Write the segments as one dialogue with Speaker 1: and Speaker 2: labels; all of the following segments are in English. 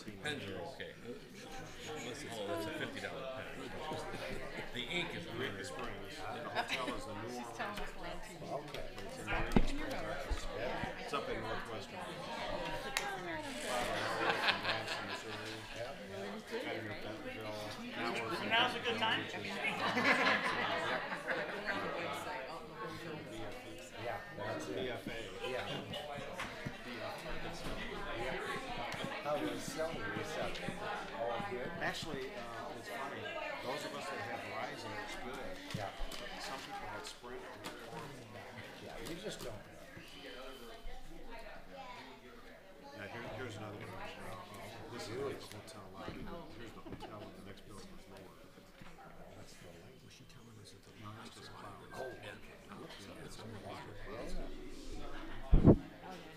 Speaker 1: Pens are okay. Oh, that's a $50 pen. The ink is
Speaker 2: Rick
Speaker 1: weird.
Speaker 2: Springs. The hotel is the New
Speaker 3: She's telling us
Speaker 2: Orleans.
Speaker 3: we're on TV.
Speaker 2: Okay. It's in New Orleans, Arkansas. It's up in northwestern Branson, Missouri. Kind of near Bentonville.
Speaker 4: So now's a good time?
Speaker 2: Yeah, that's BFA. Yeah. How was selling reception? All good? Actually, it's funny. Those of us that have Verizon, it's good. Yeah. Some people had Sprint. Yeah, you just don't know. Yeah, here's another one. This is the hotel lobby. Here's the hotel and the next building is lower. That's the lake. Was she telling us that the next is cloud? Oh, okay. It's in the water.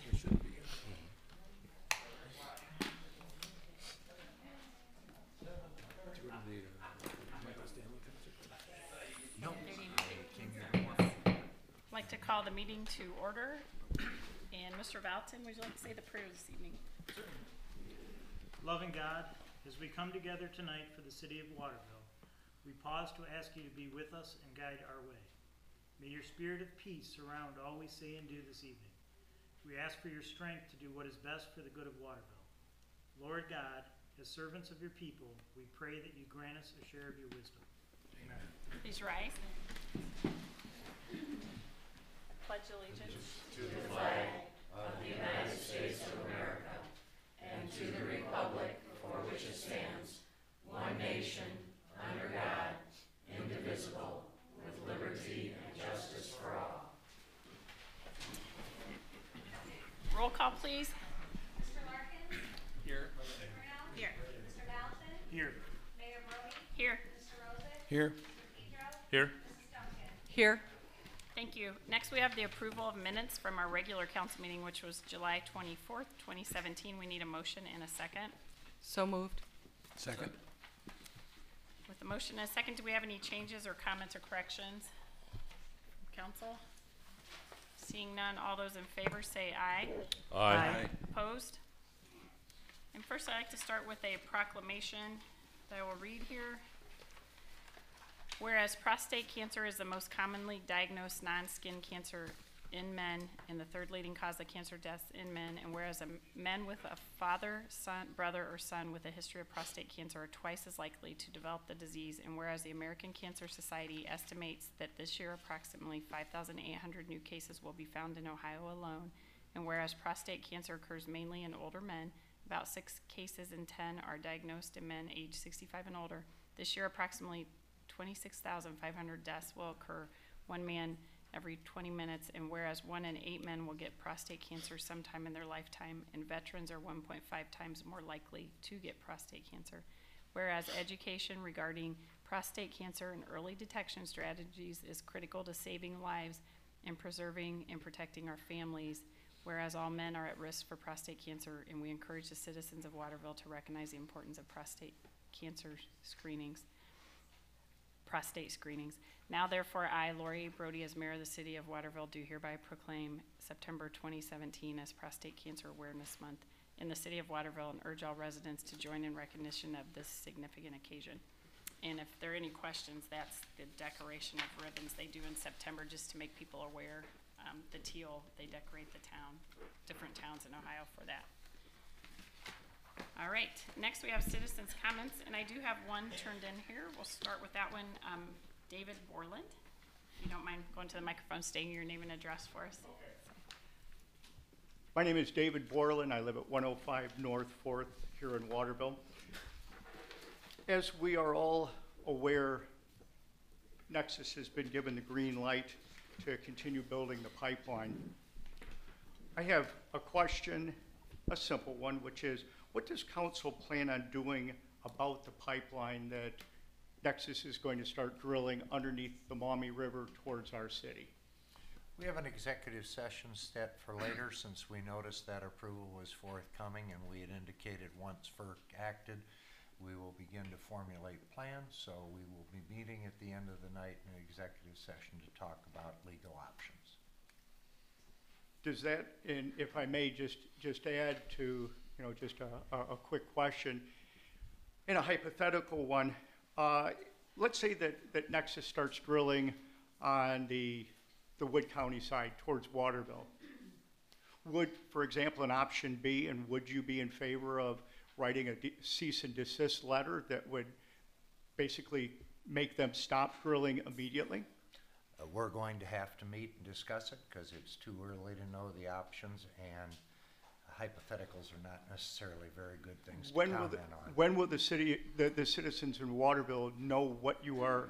Speaker 2: There should be. No.
Speaker 3: I'd like to call the meeting to order. And Mr. Valton, would you like to say the prayer this evening?
Speaker 4: Loving God, as we come together tonight for the city of Waterville, we pause to ask you to be with us and guide our way. May your spirit of peace surround all we say and do this evening. We ask for your strength to do what is best for the good of Waterville. Lord God, as servants of your people, we pray that you grant us a share of your wisdom. Amen.
Speaker 3: Please rise. Pledge allegiance
Speaker 5: to the flag of the United States of America and to the republic for which it stands, one nation, under God, indivisible, with liberty and justice for all.
Speaker 3: Roll call, please.
Speaker 6: Mr. Larkin?
Speaker 4: Here.
Speaker 6: Mr. Brown?
Speaker 3: Here.
Speaker 6: Mr. Valton?
Speaker 4: Here.
Speaker 6: Mayor Brody?
Speaker 3: Here.
Speaker 6: Mr. Rosick?
Speaker 2: Here.
Speaker 6: Mr. Pedro?
Speaker 4: Here.
Speaker 6: Mrs. Duncan?
Speaker 3: Here. Thank you. Next, we have the approval of minutes from our regular council meeting, which was July 24th, 2017. We need a motion and a second.
Speaker 7: So moved.
Speaker 2: Second.
Speaker 3: With the motion and a second, do we have any changes or comments or corrections? Council? Seeing none, all those in favor say aye.
Speaker 7: Aye.
Speaker 3: Opposed? And first, I'd like to start with a proclamation that I will read here. Whereas prostate cancer is the most commonly diagnosed non-skin cancer in men and the third leading cause of cancer deaths in men, and whereas men with a father, son, brother, or son with a history of prostate cancer are twice as likely to develop the disease, and whereas the American Cancer Society estimates that this year approximately 5,800 new cases will be found in Ohio alone, and whereas prostate cancer occurs mainly in older men, about 6 cases in 10 are diagnosed in men aged 65 and older. This year approximately 26,500 deaths will occur, 1 man every 20 minutes, and whereas 1 in 8 men will get prostate cancer sometime in their lifetime, and veterans are 1.5 times more likely to get prostate cancer. Whereas education regarding prostate cancer and early detection strategies is critical to saving lives and preserving and protecting our families, whereas all men are at risk for prostate cancer, and we encourage the citizens of Waterville to recognize the importance of prostate screenings. Now, therefore, I, Lori Brody, as mayor of the city of Waterville, do hereby proclaim September 2017 as Prostate Cancer Awareness Month in the city of Waterville and urge all residents to join in recognition of this significant occasion. And if there are any questions, that's the decoration of ribbons they do in September just to make people aware. The teal, they decorate the town, different towns in Ohio for that. All right, next we have citizens' comments, and I do have one turned in here. We'll start with that one. David Borland, if you don't mind going to the microphone, stating your name and address for us.
Speaker 8: Okay. My name is David Borland. I live at 105 North 4th here in Waterville. As we are all aware, Nexus has been given the green light to continue building the pipeline. I have a question, a simple one, which is, what does council plan on doing about the pipeline that Nexus is going to start drilling underneath the Maumee River towards our city?
Speaker 9: We have an executive session set for later, since we noticed that approval was forthcoming, and we had indicated once FERC acted, we will begin to formulate plans. So we will be meeting at the end of the night in an executive session to talk about legal options.
Speaker 8: Does that, and if I may just add to just a quick question. In a hypothetical one, let's say that Nexus starts drilling on the Wood County side towards Waterville. Would, for example, an option be, and would you be in favor of writing a cease and desist letter that would basically make them stop drilling immediately?
Speaker 9: We're going to have to meet and discuss it because it's too early to know the options, and hypotheticals are not necessarily very good things to comment on.
Speaker 8: When will the citizens in Waterville know what you are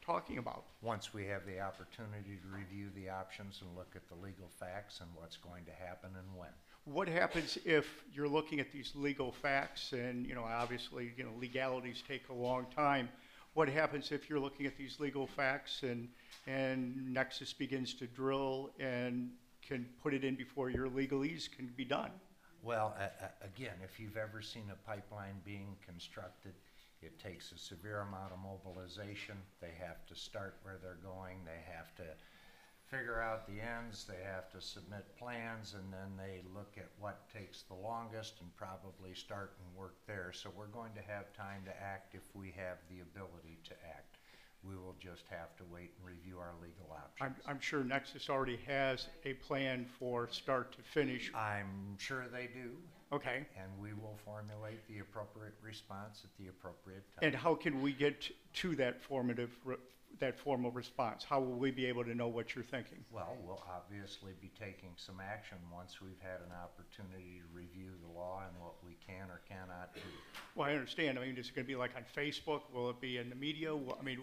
Speaker 8: talking about?
Speaker 9: Once we have the opportunity to review the options and look at the legal facts and what's going to happen and when.
Speaker 8: What happens if you're looking at these legal facts and, obviously, legalities take a long time. What happens if you're looking at these legal facts and Nexus begins to drill and can put it in before your legalese can be done?
Speaker 9: Well, again, if you've ever seen a pipeline being constructed, it takes a severe amount of mobilization. They have to start where they're going. They have to figure out the ends. They have to submit plans, and then they look at what takes the longest and probably start and work there. So we're going to have time to act if we have the ability to act. We will just have to wait and review our legal options.
Speaker 8: I'm sure Nexus already has a plan for start to finish.
Speaker 9: I'm sure they do.
Speaker 8: Okay.
Speaker 9: And we will formulate the appropriate response at the appropriate time.
Speaker 8: And how can we get to that formal response? How will we be able to know what you're thinking?
Speaker 9: Well, we'll obviously be taking some action once we've had an opportunity to review the law and what we can or cannot do.
Speaker 8: Well, I understand. I mean, is it going to be like on Facebook? Will it be in the media? I mean,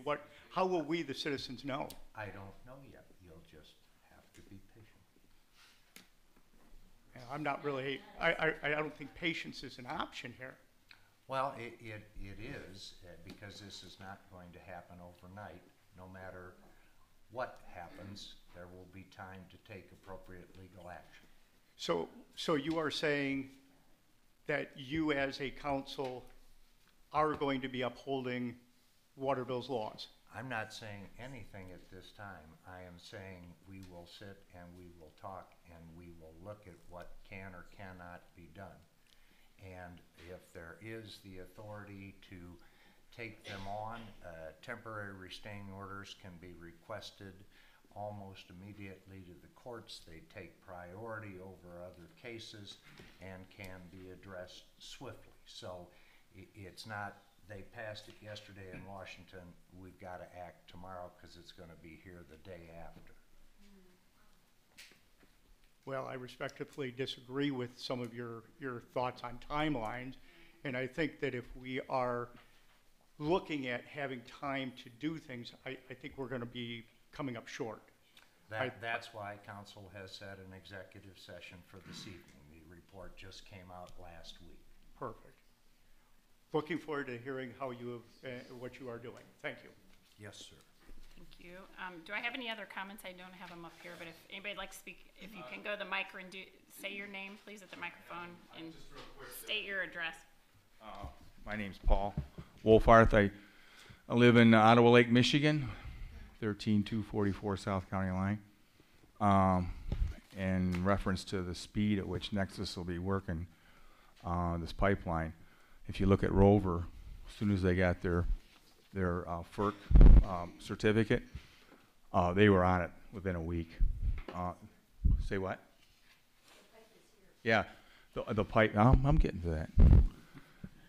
Speaker 8: how will we, the citizens, know?
Speaker 9: I don't know yet. You'll just have to be patient.
Speaker 8: I'm not really, I don't think patience is an option here.
Speaker 9: Well, it is, because this is not going to happen overnight. No matter what happens, there will be time to take appropriate legal action.
Speaker 8: So you are saying that you as a council are going to be upholding Waterville's laws?
Speaker 9: I'm not saying anything at this time. I am saying we will sit and we will talk and we will look at what can or cannot be done. And if there is the authority to take them on, temporary restraining orders can be requested almost immediately to the courts. They take priority over other cases and can be addressed swiftly. So it's not, they passed it yesterday in Washington, we've got to act tomorrow because it's going to be here the day after.
Speaker 8: Well, I respectfully disagree with some of your thoughts on timelines, and I think that if we are looking at having time to do things, I think we're going to be coming up short.
Speaker 9: That's why council has set an executive session for this evening. The report just came out last week.
Speaker 8: Perfect. Looking forward to hearing how you have, what you are doing. Thank you.
Speaker 9: Yes, sir.
Speaker 3: Thank you. Do I have any other comments? I don't have them up here, but if anybody would like to speak, if you can go to the mic and say your name, please, at the microphone, and state your address.
Speaker 10: My name's Paul Wolfarth. I live in Ottawa Lake, Michigan, 13244 South County line. In reference to the speed at which Nexus will be working this pipeline, if you look at Rover, as soon as they got their FERC certificate, they were on it within a week. Say what? Yeah, the pipe. I'm getting to that.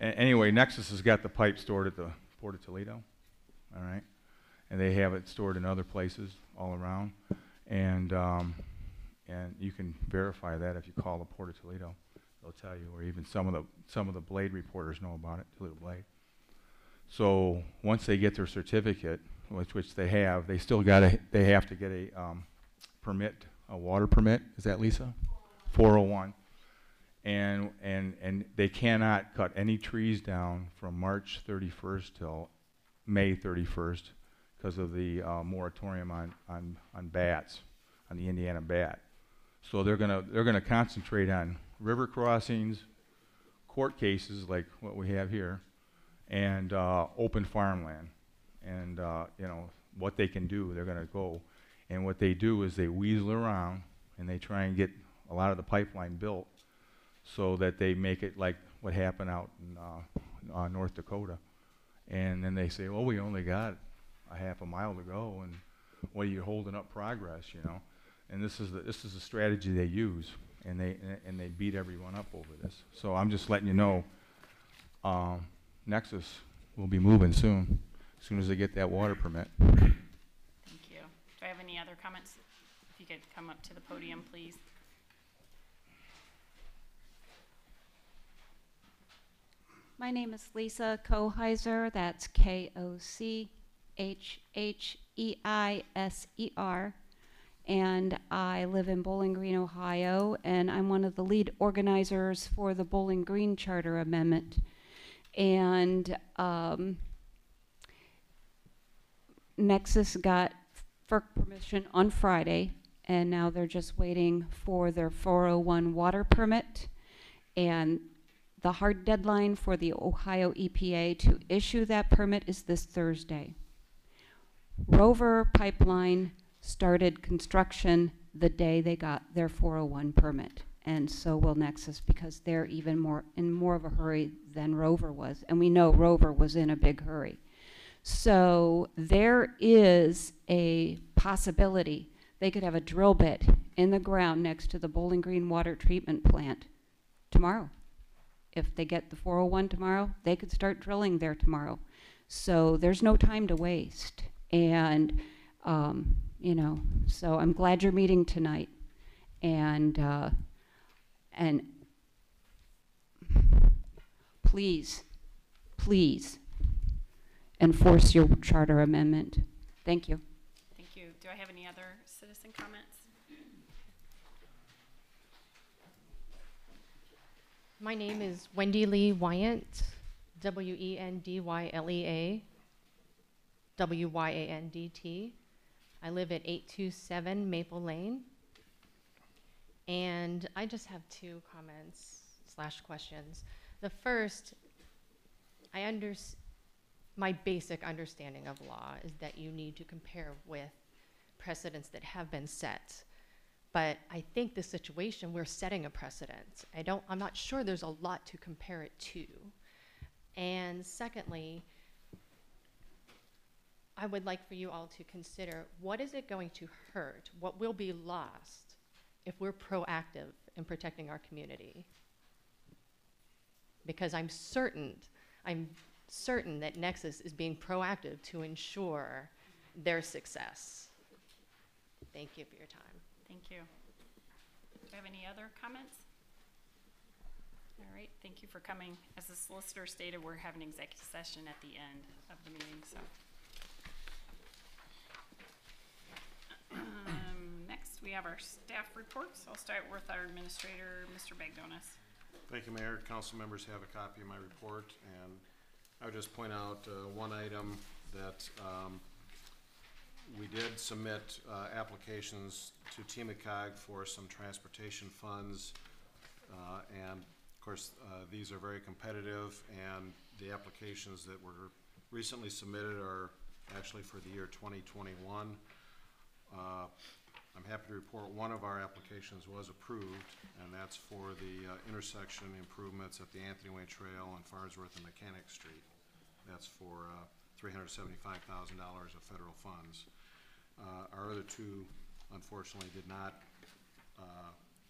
Speaker 10: Anyway, Nexus has got the pipe stored at the Port of Toledo, all right, and they have it stored in other places all around, and you can verify that if you call the Port of Toledo. They'll tell you, or even some of the Blade reporters know about it, Toledo Blade. So once they get their certificate, which they have, they have to get a permit, a water permit. Is that Lisa? 401. And they cannot cut any trees down from March 31st till May 31st because of the moratorium on bats, on the Indiana bat. So they're gonna concentrate on river crossings, court cases like what we have here, and open farmland. And what they can do, they're gonna go. And what they do is they weasel around and they try and get a lot of the pipeline built so that they make it like what happened out in North Dakota. And then they say, well, we only got a half a mile to go, and what are you holding up progress, you know? And this is the strategy they use, and they beat everyone up over this. So I'm just letting you know, Nexus will be moving soon, as soon as they get that water permit.
Speaker 3: Thank you. Do I have any other comments? If you could come up to the podium, please.
Speaker 11: My name is Lisa Koheiser. That's Kochheiser. And I live in Bowling Green, Ohio, and I'm one of the lead organizers for the Bowling Green Charter Amendment. And Nexus got FERC permission on Friday, and now they're just waiting for their 401 water permit. And the hard deadline for the Ohio EPA to issue that permit is this Thursday. Rover Pipeline started construction the day they got their 401 permit, and so will Nexus, because they're even more of a hurry than Rover was, and we know Rover was in a big hurry. So there is a possibility they could have a drill bit in the ground next to the Bowling Green water treatment plant tomorrow. If they get the 401 tomorrow, they could start drilling there tomorrow. So there's no time to waste. And, you know, so I'm glad you're meeting tonight. And please, please enforce your charter amendment. Thank you.
Speaker 3: Thank you. Do I have any other citizen comments?
Speaker 12: My name is Wendy Lee Wyant, Wendylia, Wyandt. I live at 827 Maple Lane. And I just have two comments / questions. The first, my basic understanding of law is that you need to compare with precedents that have been set. But I think the situation, we're setting a precedent. I'm not sure there's a lot to compare it to. And secondly, I would like for you all to consider, what is it going to hurt? What will be lost if we're proactive in protecting our community? Because I'm certain that Nexus is being proactive to ensure their success. Thank you for your time.
Speaker 3: Thank you. Do you have any other comments? All right, thank you for coming. As the solicitor stated, we're having an executive session at the end of the meeting, so. Next, we have our staff reports. I'll start with our administrator, Mr. Bagdonis.
Speaker 2: Thank you, Mayor. Council members have a copy of my report, and I would just point out one item that we did submit applications to TMCOG for some transportation funds, and of course these are very competitive, and the applications that were recently submitted are actually for the year 2021. I'm happy to report one of our applications was approved, and that's for the intersection improvements at the Anthony Way Trail on Farnsworth and Mechanic Street. That's for $375,000 of federal funds. Our other two, unfortunately, did not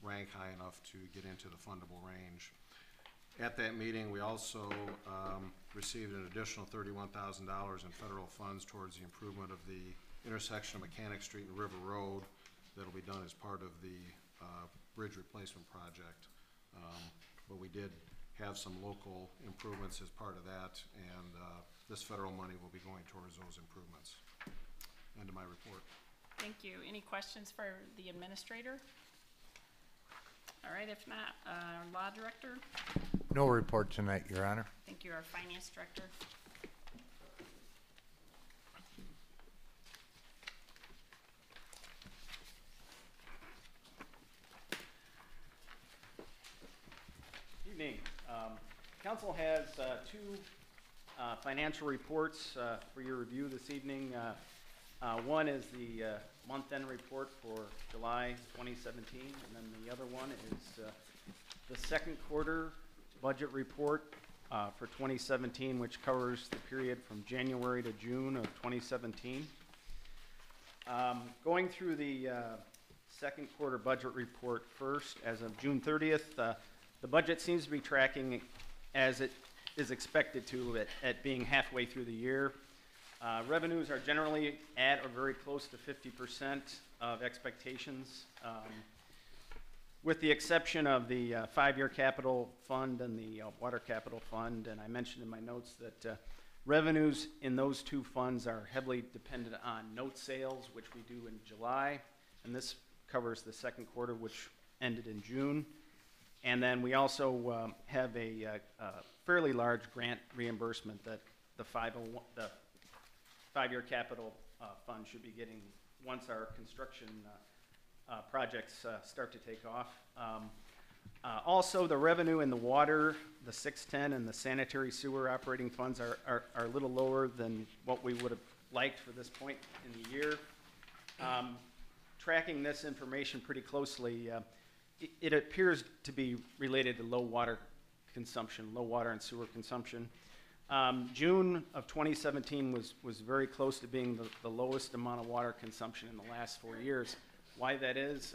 Speaker 2: rank high enough to get into the fundable range. At that meeting, we also received an additional $31,000 in federal funds towards the improvement of the intersection of Mechanic Street and River Road. That'll be done as part of the bridge replacement project. But we did have some local improvements as part of that, and this federal money will be going towards those improvements. End of my report.
Speaker 3: Thank you. Any questions for the administrator? All right, if not, law director.
Speaker 9: No report tonight, Your Honor.
Speaker 3: Thank you. Our finance director.
Speaker 13: Evening. Council has two financial reports for your review this evening. One is the month-end report for July 2017, and then the other one is the second quarter budget report for 2017, which covers the period from January to June of 2017. Going through the second quarter budget report first, as of June 30th, the budget seems to be tracking as it is expected to at being halfway through the year. Revenues are generally at or very close to 50% of expectations, with the exception of the five-year capital fund and the water capital fund. And I mentioned in my notes that revenues in those two funds are heavily dependent on note sales, which we do in July, and this covers the second quarter, which ended in June. And then we also have a fairly large grant reimbursement that the five-year capital fund should be getting once our construction projects start to take off. Also, the revenue in the water, the 610 and the sanitary sewer operating funds are a little lower than what we would have liked for this point in the year. Tracking this information pretty closely, it appears to be related to low water consumption, low water and sewer consumption. June of 2017 was very close to being the lowest amount of water consumption in the last 4 years. Why that is,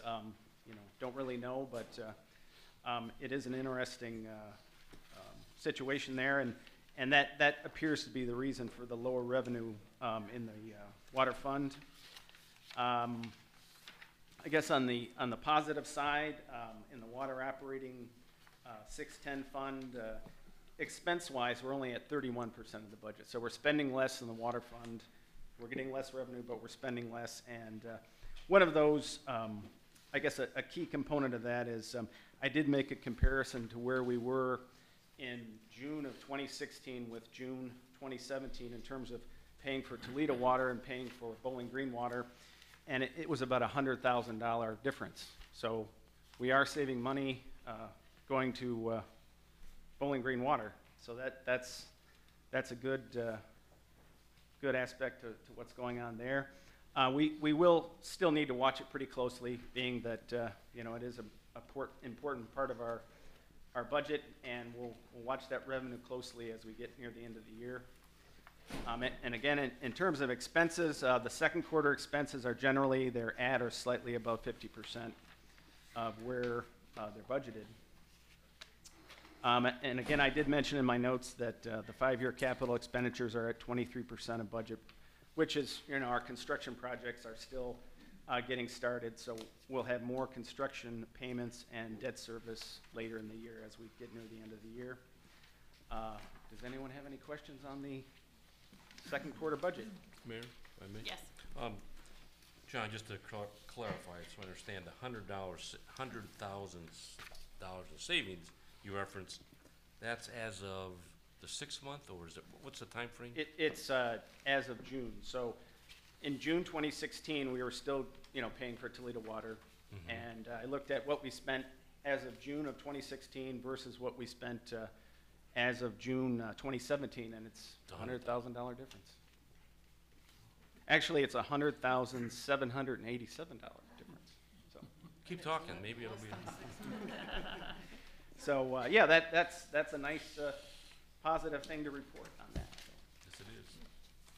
Speaker 13: don't really know, but it is an interesting situation there, and that appears to be the reason for the lower revenue in the water fund. I guess on the positive side, in the water operating 610 fund, expense-wise, we're only at 31% of the budget. So we're spending less in the water fund. We're getting less revenue, but we're spending less. And one of those, I guess a key component of that is I did make a comparison to where we were in June of 2016 with June 2017 in terms of paying for Toledo Water and paying for Bowling Green Water. And it was about a $100,000 difference. So we are saving money going to Bowling Green Water. So that's a good aspect to what's going on there. We will still need to watch it pretty closely, being that it is an important part of our budget, and we'll watch that revenue closely as we get near the end of the year. And again, in terms of expenses, the second quarter expenses are generally, they're at or slightly above 50% of where they're budgeted. And again, I did mention in my notes that the five-year capital expenditures are at 23% of budget, which is, our construction projects are still getting started, so we'll have more construction payments and debt service later in the year as we get near the end of the year. Does anyone have any questions on the second quarter budget?
Speaker 1: Mayor, if I may?
Speaker 3: Yes.
Speaker 1: John, just to clarify, so I understand the $100,000 of savings you referenced, that's as of the 6th month, or is it, what's the time frame?
Speaker 13: It's as of June. So in June 2016, we were still, paying for Toledo Water.
Speaker 1: Mm-hmm.
Speaker 13: And I looked at what we spent as of June of 2016 versus what we spent as of June 2017, and it's a $100,000 difference. Actually, it's $100,787 difference. So
Speaker 1: Keep talking, maybe it'll be.
Speaker 13: So yeah, that's a nice positive thing to report on that.
Speaker 1: Yes, it is.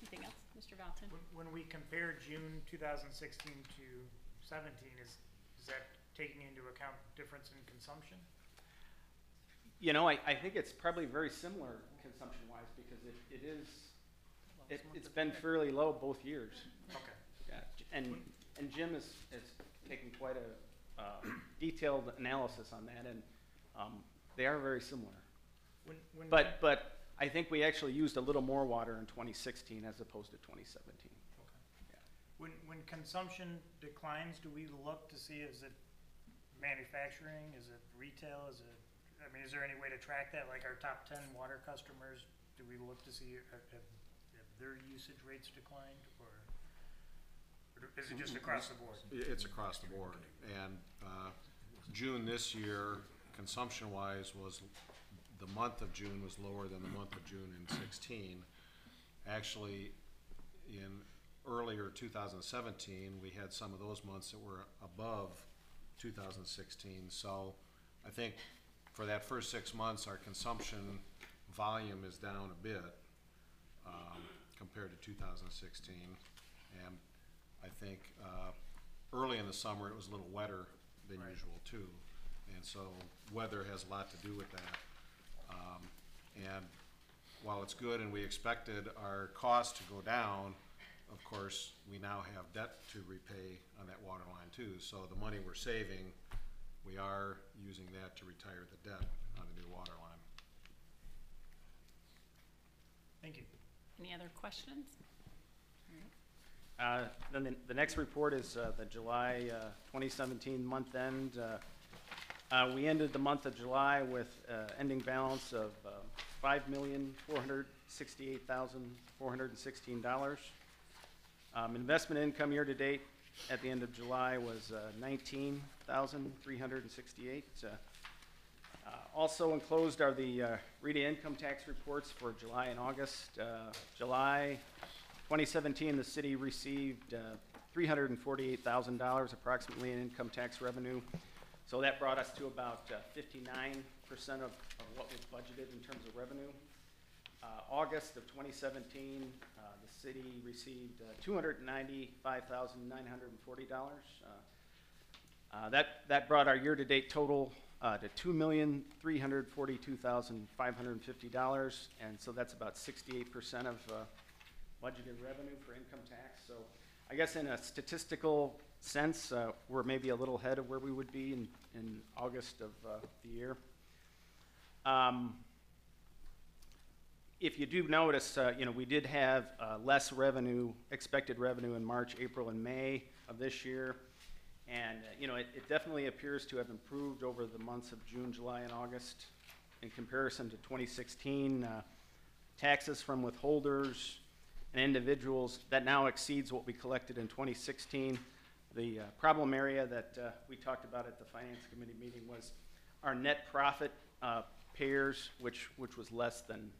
Speaker 3: Anything else, Mr. Valentin?
Speaker 4: When we compare June 2016 to 17, is that taking into account difference in consumption?
Speaker 13: I think it's probably very similar consumption-wise because it's been fairly low both years.
Speaker 4: Okay.
Speaker 13: Yeah, and Jim has taken quite a detailed analysis on that, and they are very similar. But I think we actually used a little more water in 2016 as opposed to 2017.
Speaker 4: Okay. Yeah. When consumption declines, do we look to see, is it manufacturing, is it retail, is there any way to track that? Like our top 10 water customers, do we look to see have their usage rates declined, or is it just across the board?
Speaker 2: It's across the board. And June this year, consumption-wise, the month of June was lower than the month of June in 16. Actually, in earlier 2017, we had some of those months that were above 2016. So I think for that first 6 months, our consumption volume is down a bit compared to 2016. And I think early in the summer, it was a little wetter than usual too. And so weather has a lot to do with that. And while it's good and we expected our costs to go down, of course, we now have debt to repay on that water line too. So the money we're saving, we are using that to retire the debt on the new water line.
Speaker 4: Thank you.
Speaker 3: Any other questions?
Speaker 13: Then the next report is the July 2017 month end. We ended the month of July with ending balance of $5,468,416. Investment income year to date at the end of July was $19,368. Also enclosed are the RETA income tax reports for July and August. July 2017, the city received $348,000 approximately in income tax revenue. So that brought us to about 59% of what was budgeted in terms of revenue. August of 2017, the city received $295,940. That brought our year-to-date total to $2,342,550, and so that's about 68% of budgeted revenue for income tax. So I guess in a statistical sense, we're maybe a little ahead of where we would be in August of the year. If you do notice, we did have less revenue, expected revenue in March, April, and May of this year. And, it definitely appears to have improved over the months of June, July, and August in comparison to 2016. Taxes from withholders and individuals, that now exceeds what we collected in 2016. The problem area that we talked about at the Finance Committee meeting was our net profit payers, which was less than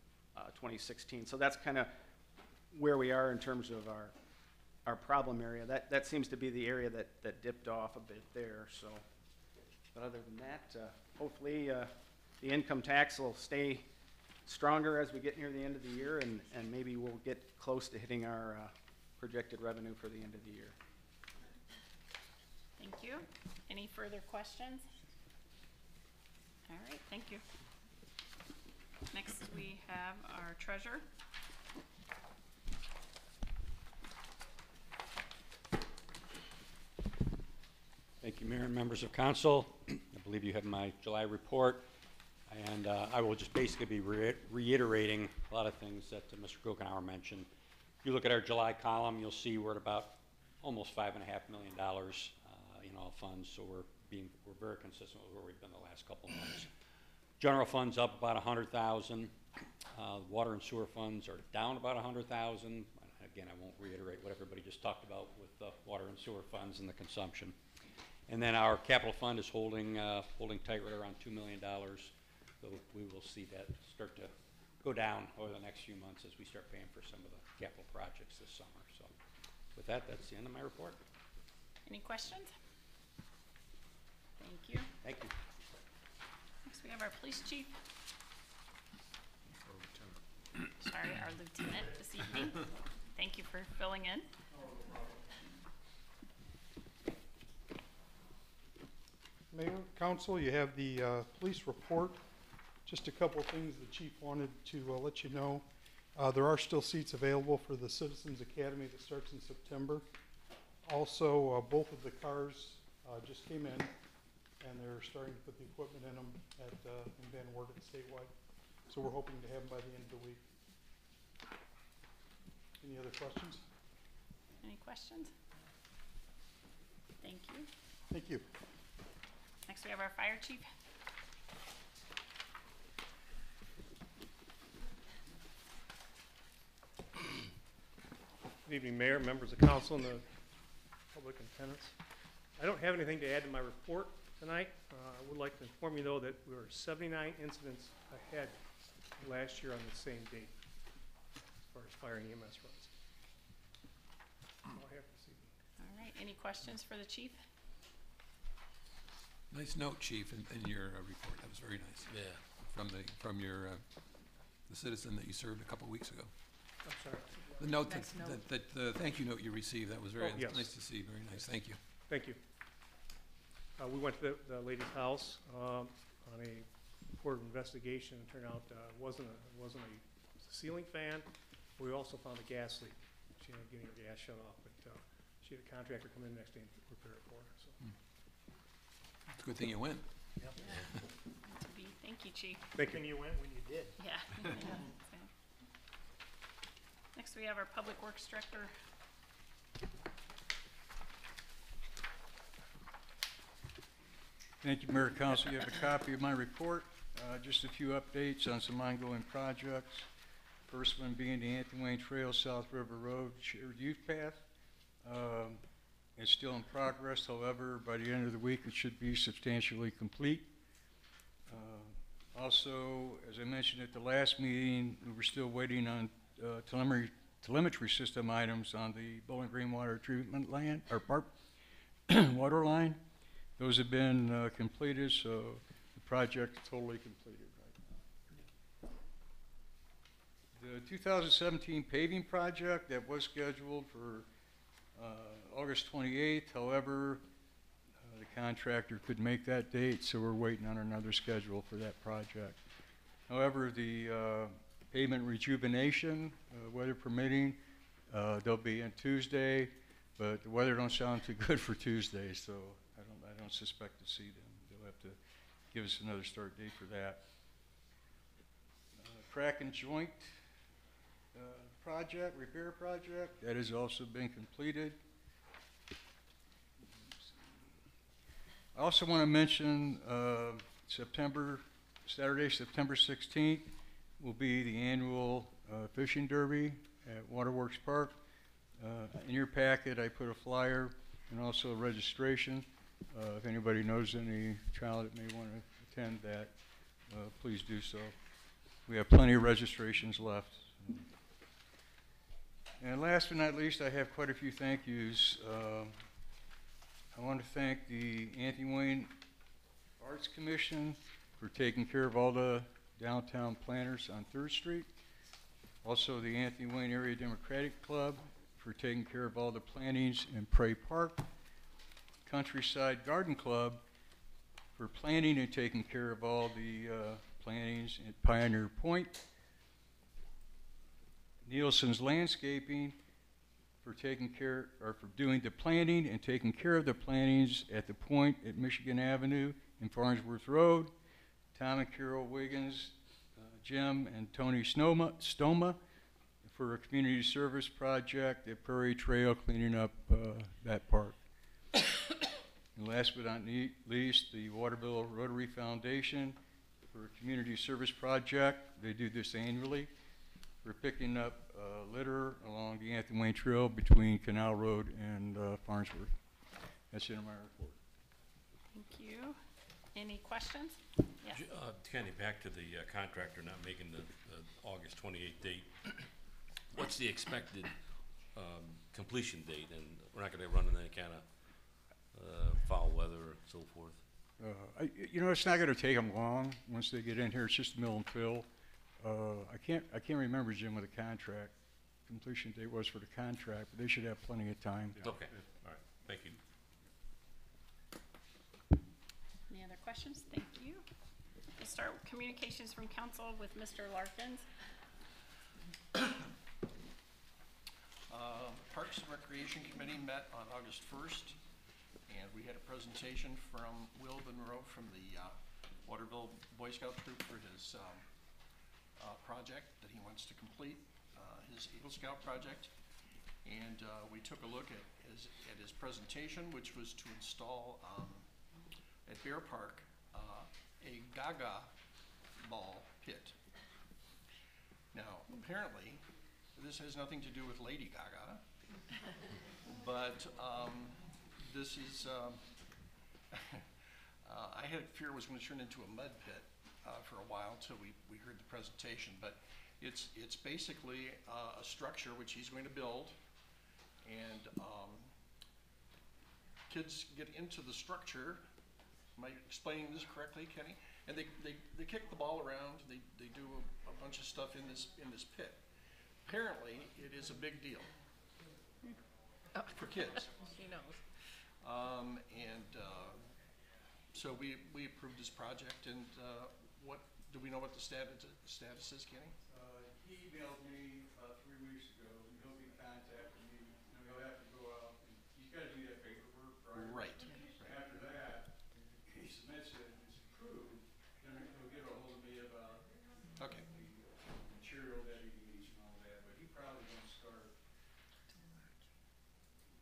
Speaker 13: 2016. So that's kind of where we are in terms of our problem area. That seems to be the area that dipped off a bit there. So, but other than that, hopefully the income tax will stay stronger as we get near the end of the year, and maybe we'll get close to hitting our projected revenue for the end of the year.
Speaker 3: Thank you. Any further questions? All right, thank you. Next, we have our treasurer.
Speaker 14: Thank you, Mayor and members of council. I believe you have my July report, and I will just basically be reiterating a lot of things that Mr. Gokenauer mentioned. If you look at our July column, you'll see we're at about almost $5.5 million in all funds, so we're very consistent with where we've been the last couple of months. General funds up about 100,000. Water and sewer funds are down about 100,000. Again, I won't reiterate what everybody just talked about with the water and sewer funds and the consumption. And then our capital fund is holding tight right around $2 million. So we will see that start to go down over the next few months as we start paying for some of the capital projects this summer. So with that, that's the end of my report.
Speaker 3: Any questions? Thank you.
Speaker 14: Thank you.
Speaker 3: Next, we have our police chief. Sorry, our lieutenant this evening. Thank you for filling in.
Speaker 15: Mayor, council, you have the police report. Just a couple of things the chief wanted to let you know. There are still seats available for the Citizens Academy that starts in September. Also, both of the cars just came in, and they're starting to put the equipment in them in Van Worden statewide. So we're hoping to have them by the end of the week. Any other questions?
Speaker 3: Any questions? Thank you.
Speaker 15: Thank you.
Speaker 3: Next, we have our fire chief.
Speaker 16: Good evening, Mayor, members of council, and the public and tenants. I don't have anything to add to my report tonight. I would like to inform you, though, that we were 79 incidents ahead last year on the same date as far as fire and EMS runs. That's all I have this evening.
Speaker 3: All right, any questions for the chief?
Speaker 17: Nice note, Chief, in your report. That was very nice.
Speaker 1: Yeah.
Speaker 17: From your, the citizen that you served a couple weeks ago.
Speaker 4: I'm sorry.
Speaker 17: The note
Speaker 12: Nice note.
Speaker 17: that the thank you note you received, that was very
Speaker 4: Oh, yes.
Speaker 17: nice to see. Very nice. Thank you.
Speaker 4: Thank you. We went to the lady's house on a report of investigation. It turned out it wasn't a ceiling fan. We also found a gas leak. She ended up getting her gas shut off, but she had a contractor come in the next day and repair it for her. So.
Speaker 17: It's a good thing you went.
Speaker 3: To be. Thank you, Chief.
Speaker 4: Thank you. You went when you did.
Speaker 3: Yeah. Next, we have our Public Works Director.
Speaker 18: Thank you, Mayor and Council. You have a copy of my report. Just a few updates on some ongoing projects. First one being the Anthony Wayne Trail, South River Road Shared Youth Path. It's still in progress. However, by the end of the week, it should be substantially complete. Also, as I mentioned at the last meeting, we were still waiting on telemetry system items on the Bowling Green water treatment line, or water line. Those have been completed, so the project is totally completed right now. The 2017 paving project that was scheduled for August 28th, however, the contractor couldn't make that date, so we're waiting on another schedule for that project. However, the pavement rejuvenation, weather permitting, they'll be in Tuesday, but the weather don't sound too good for Tuesday, so I don't suspect to see them. They'll have to give us another start date for that. Crack and joint project, repair project, that has also been completed. I also want to mention Saturday, September 16th will be the annual fishing derby at Waterworks Park. In your packet, I put a flyer and also a registration. If anybody knows any child that may want to attend that, please do so. We have plenty of registrations left. And last but not least, I have quite a few thank yous. I want to thank the Anthony Wayne Arts Commission for taking care of all the downtown planners on 3rd Street. Also, the Anthony Wayne Area Democratic Club for taking care of all the plantings in Prey Park. Countryside Garden Club for planning and taking care of all the plantings at Pioneer Point. Nielsen's Landscaping for taking care, or for doing the planting and taking care of the plantings at the point at Michigan Avenue and Farnsworth Road. Tom and Carol Wiggins, Jim and Tony Stoma for a community service project at Prairie Trail, cleaning up that park. And last but not least, the Waterville Rotary Foundation for a community service project. They do this annually. We're picking up litter along the Anthony Wayne Trail between Canal Road and Farnsworth. That's it in my report.
Speaker 3: Thank you. Any questions? Yes.
Speaker 1: Kenny, back to the contractor not making the August 28th date. What's the expected completion date? And we're not going to run into any kind of foul weather or so forth.
Speaker 18: You know, it's not going to take them long once they get in here. It's just mill and fill. I can't remember, Jim, what the contract completion date was for the contract, but they should have plenty of time.
Speaker 1: Okay. All right. Thank you.
Speaker 3: Any other questions? Thank you. We'll start with communications from council with Mr. Larkins.
Speaker 19: Parks and Recreation Committee met on August 1st, and we had a presentation from Will Monroe from the Waterville Boy Scout troop for his project that he wants to complete, his Eagle Scout project. And we took a look at his presentation, which was to install at Bear Park a Gaga ball pit. Now, apparently, this has nothing to do with Lady Gaga, but this is, I had fear it was going to turn into a mud pit for a while till we heard the presentation, but it's basically a structure which he's going to build, and kids get into the structure Am I explaining this correctly, Kenny? And they kick the ball around, they do a bunch of stuff in this pit. Apparently, it is a big deal for kids.
Speaker 7: She knows.
Speaker 19: So we approved this project, and what, do we know what the status is, Kenny?
Speaker 18: He emailed me 3 weeks ago, and he'll be contacting me, he'll have to go out, and he's gotta do that paperwork prior.
Speaker 19: Right.
Speaker 18: After that, he submits it, and it's approved, then he'll get a hold of me about
Speaker 19: Okay.
Speaker 18: the material that he needs and all that, but he probably won't start,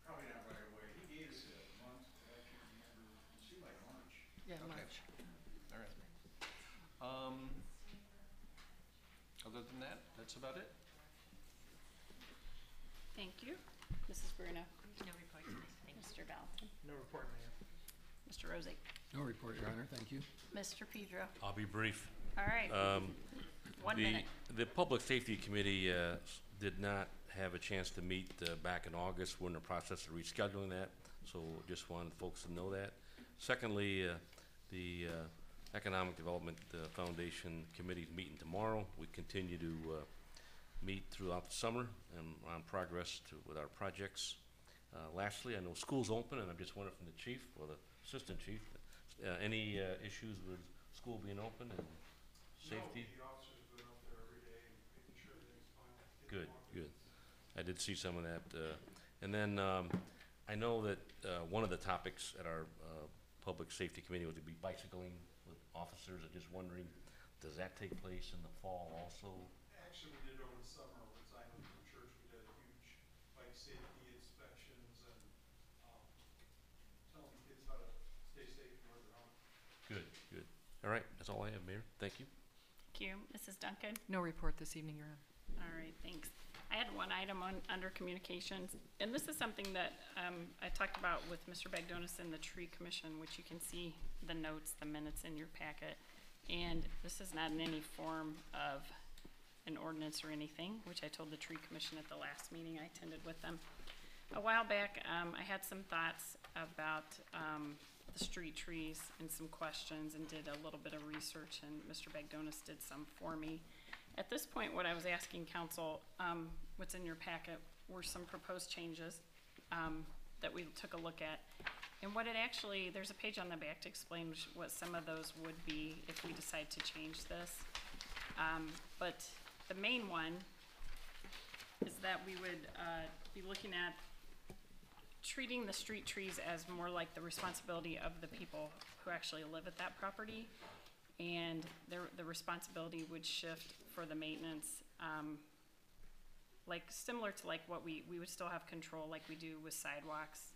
Speaker 18: probably not right away. He gave us a month, I can't remember, it seemed like March.
Speaker 7: Yeah,
Speaker 19: Okay.
Speaker 7: March.
Speaker 19: All right. Other than that, that's about it.
Speaker 3: Thank you. Mrs. Bruno?
Speaker 7: No report.
Speaker 3: Mr. Valentin?
Speaker 4: No report, Mayor.
Speaker 3: Mr. Rozak?
Speaker 17: No report, Your Honor, thank you.
Speaker 3: Mr. Pedro?
Speaker 1: I'll be brief.
Speaker 3: All right. 1 minute.
Speaker 1: The Public Safety Committee did not have a chance to meet back in August. We're in the process of rescheduling that, so just wanted folks to know that. Secondly, the Economic Development Foundation Committee is meeting tomorrow. We continue to meet throughout the summer and we're on progress with our projects. Lastly, I know school's open, and I'm just wondering from the chief or the assistant chief, any issues with school being open and safety?
Speaker 15: No, the officers have been up there every day and making sure everything's fine.
Speaker 1: Good, good. I did see some of that. And then I know that one of the topics at our Public Safety Committee was to be bicycling with officers. I'm just wondering, does that take place in the fall also?
Speaker 15: Actually, we did over the summer, when I was in church, we did a huge bike safety inspections and telling kids how to stay safe and where they're on.
Speaker 1: Good, good. All right, that's all I have, Mayor. Thank you.
Speaker 3: Thank you. Mrs. Duncan?
Speaker 7: No report this evening, Your Honor.
Speaker 3: All right, thanks. I had one item under communications, and this is something that I talked about with Mr. Bagdonis and the Tree Commission, which you can see the notes, the minutes in your packet. And this is not in any form of an ordinance or anything, which I told the Tree Commission at the last meeting I attended with them. A while back, I had some thoughts about the street trees and some questions, and did a little bit of research, and Mr. Bagdonis did some for me. At this point, what I was asking council, what's in your packet, were some proposed changes that we took a look at. And what it actually, there's a page on the back to explain what some of those would be if we decide to change this. But the main one is that we would be looking at treating the street trees as more like the responsibility of the people who actually live at that property. And the responsibility would shift for the maintenance, like similar to like what we would still have control like we do with sidewalks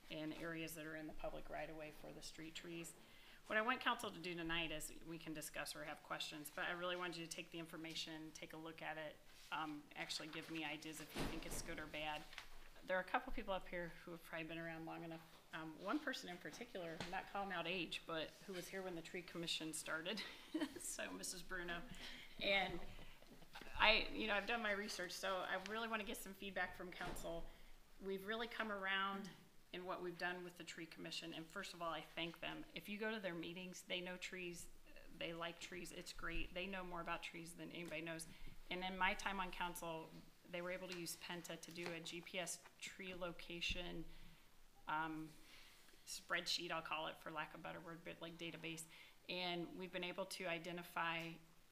Speaker 3: in areas that are in the public right of way for the street trees. What I want council to do tonight is we can discuss or have questions, but I really wanted you to take the information, take a look at it, actually give me ideas if you think it's good or bad. There are a couple people up here who have probably been around long enough. One person in particular, I'm not calling out age, but who was here when the Tree Commission started, so Mrs. Bruno. And I've done my research, so I really want to get some feedback from council. We've really come around in what we've done with the Tree Commission, and first of all, I thank them. If you go to their meetings, they know trees, they like trees, it's great. They know more about trees than anybody knows. And in my time on council, they were able to use Penta to do a GPS tree location spreadsheet, I'll call it for lack of a better word, but like database. And we've been able to identify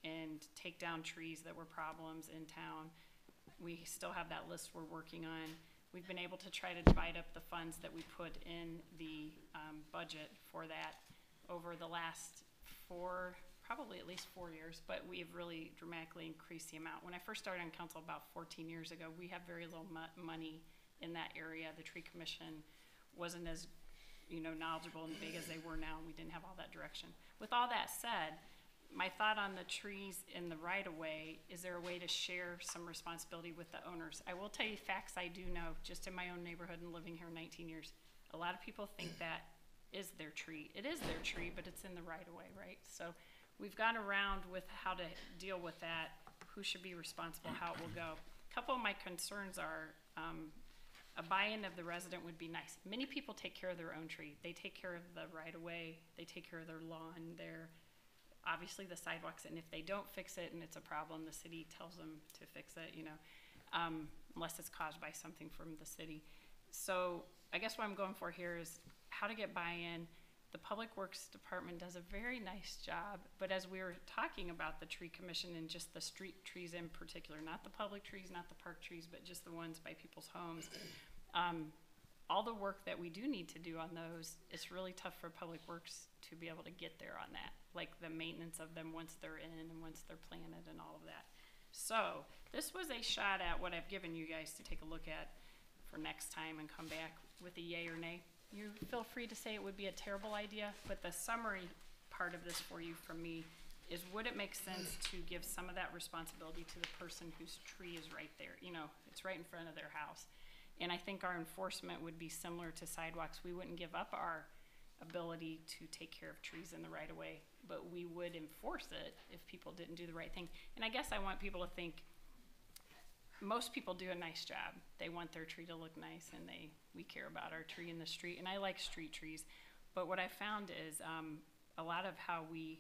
Speaker 3: and take down trees that were problems in town. We still have that list we're working on. We've been able to try to divide up the funds that we put in the budget for that over the last probably at least 4 years, but we've really dramatically increased the amount. When I first started on council about 14 years ago, we had very little money in that area. The Tree Commission wasn't as knowledgeable and big as they were now, and we didn't have all that direction. With all that said, my thought on the trees in the right-of-way, is there a way to share some responsibility with the owners? I will tell you facts I do know, just in my own neighborhood and living here 19 years. A lot of people think that is their tree. It is their tree, but it's in the right-of-way, right? So we've gone around with how to deal with that, who should be responsible, how it will go. A couple of my concerns are, a buy-in of the resident would be nice. Many people take care of their own tree. They take care of the right-of-way, they take care of their lawn, obviously the sidewalks, and if they don't fix it and it's a problem, the city tells them to fix it, unless it's caused by something from the city. So I guess what I'm going for here is how to get buy-in. The Public Works Department does a very nice job, but as we were talking about the tree commission and just the street trees in particular, not the public trees, not the park trees, but just the ones by people's homes, all the work that we do need to do on those, it's really tough for Public Works to be able to get there on that, like the maintenance of them once they're in and once they're planted and all of that. So this was a shot at what I've given you guys to take a look at for next time and come back with a yay or nay. You feel free to say it would be a terrible idea, but the summary part of this for you from me is, would it make sense to give some of that responsibility to the person whose tree is right there? It's right in front of their house. And I think our enforcement would be similar to sidewalks. We wouldn't give up our ability to take care of trees in the right of way, but we would enforce it if people didn't do the right thing. And I guess I want people to think, most people do a nice job. They want their tree to look nice, and we care about our tree in the street, and I like street trees. But what I found is a lot of how we've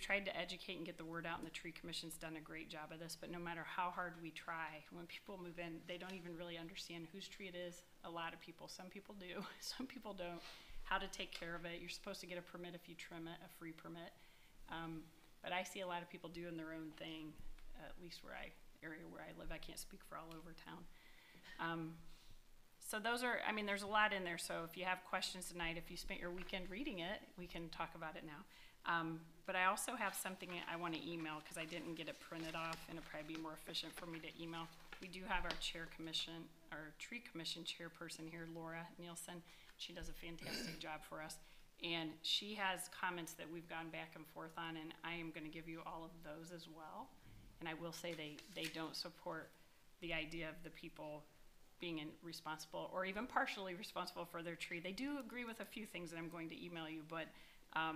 Speaker 3: tried to educate and get the word out, and the tree commission's done a great job of this, but no matter how hard we try, when people move in, they don't even really understand whose tree it is. A lot of people, some people do, some people don't, how to take care of it. You're supposed to get a permit if you trim it, a free permit. But I see a lot of people doing their own thing, at least area where I live. I can't speak for all over town. So those are, there's a lot in there, so if you have questions tonight, if you spent your weekend reading it, we can talk about it now. But I also have something I want to email, because I didn't get it printed off, and it'd probably be more efficient for me to email. We do have our tree commission chairperson here, Laura Nielsen. She does a fantastic job for us, and she has comments that we've gone back and forth on, and I am going to give you all of those as well. And I will say they don't support the idea of the people being responsible or even partially responsible for their tree. They do agree with a few things that I'm going to email you, but I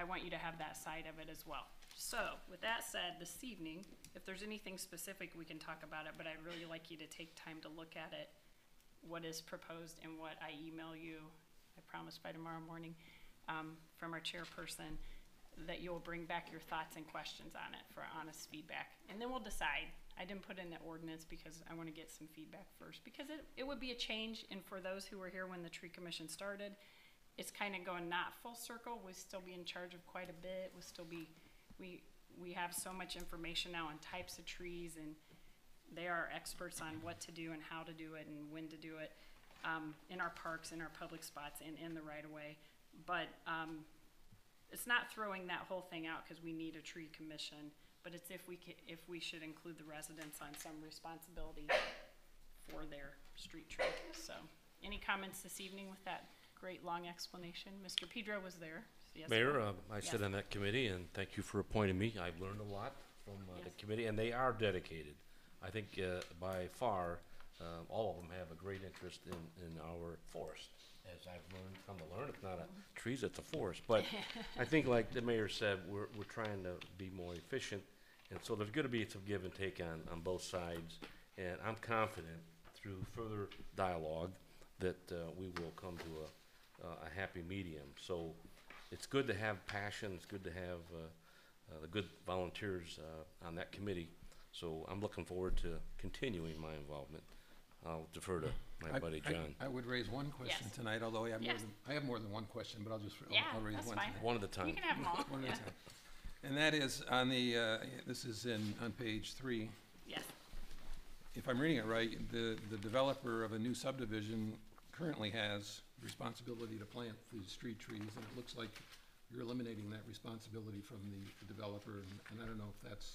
Speaker 3: want you to have that side of it as well. So with that said, this evening, if there's anything specific, we can talk about it, but I'd really like you to take time to look at it, what is proposed and what I email you, I promise by tomorrow morning, from our chairperson, that you'll bring back your thoughts and questions on it for honest feedback. And then we'll decide. I didn't put in the ordinance because I want to get some feedback first, because it would be a change, and for those who were here when the tree commission started, it's kind of going not full circle. We'll still be in charge of quite a bit. We'll still be, we have so much information now on types of trees, and they are experts on what to do and how to do it and when to do it, in our parks, in our public spots, and in the right of way. But it's not throwing that whole thing out because we need a tree commission, but it's if we should include the residents on some responsibility for their street tree. So, any comments this evening with that great long explanation? Mr. Pedro was there. Yes,
Speaker 1: Mayor, I
Speaker 3: yes.
Speaker 1: sit on that committee, and thank you for appointing me. I've learned a lot from the committee, and they are dedicated. I think by far, all of them have a great interest in our forest. As I've come to learn, it's not a trees, it's a forest. But I think, like the mayor said, we're trying to be more efficient, and so there's going to be some give and take on both sides. And I'm confident through further dialogue that we will come to a happy medium. So it's good to have passion. It's good to have the good volunteers on that committee. So I'm looking forward to continuing my involvement. I'll defer to my buddy John.
Speaker 17: I would raise one question
Speaker 3: Yes.
Speaker 17: tonight, although I have
Speaker 3: Yes.
Speaker 17: more than one question, but I'll raise
Speaker 3: that's
Speaker 17: one
Speaker 3: fine.
Speaker 17: tonight.
Speaker 1: One at a time.
Speaker 3: You can have them all.
Speaker 17: One at a time. And that is on the, this is on page 3.
Speaker 3: Yes.
Speaker 17: If I'm reading it right, the developer of a new subdivision currently has responsibility to plant these street trees, and it looks like you're eliminating that responsibility from the developer, and I don't know if that's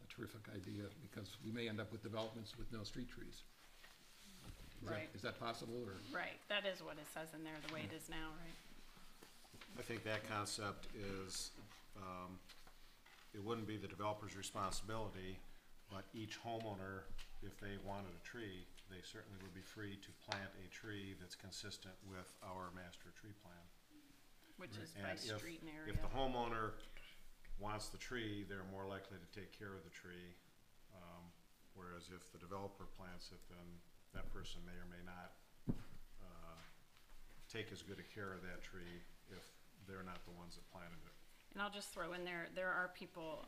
Speaker 17: a terrific idea, because we may end up with developments with no street trees.
Speaker 3: Right.
Speaker 17: Is that possible, or?
Speaker 3: Right. That is what it says in there, the way it is now, right?
Speaker 2: I think that concept is, it wouldn't be the developer's responsibility, but each homeowner, if they wanted a tree, they certainly would be free to plant a tree that's consistent with our master tree plan.
Speaker 3: Which is by street and area.
Speaker 2: If the homeowner wants the tree, they're more likely to take care of the tree. Whereas if the developer plants it, then that person may or may not take as good a care of that tree if they're not the ones that planted it.
Speaker 3: And I'll just throw in there, there are people,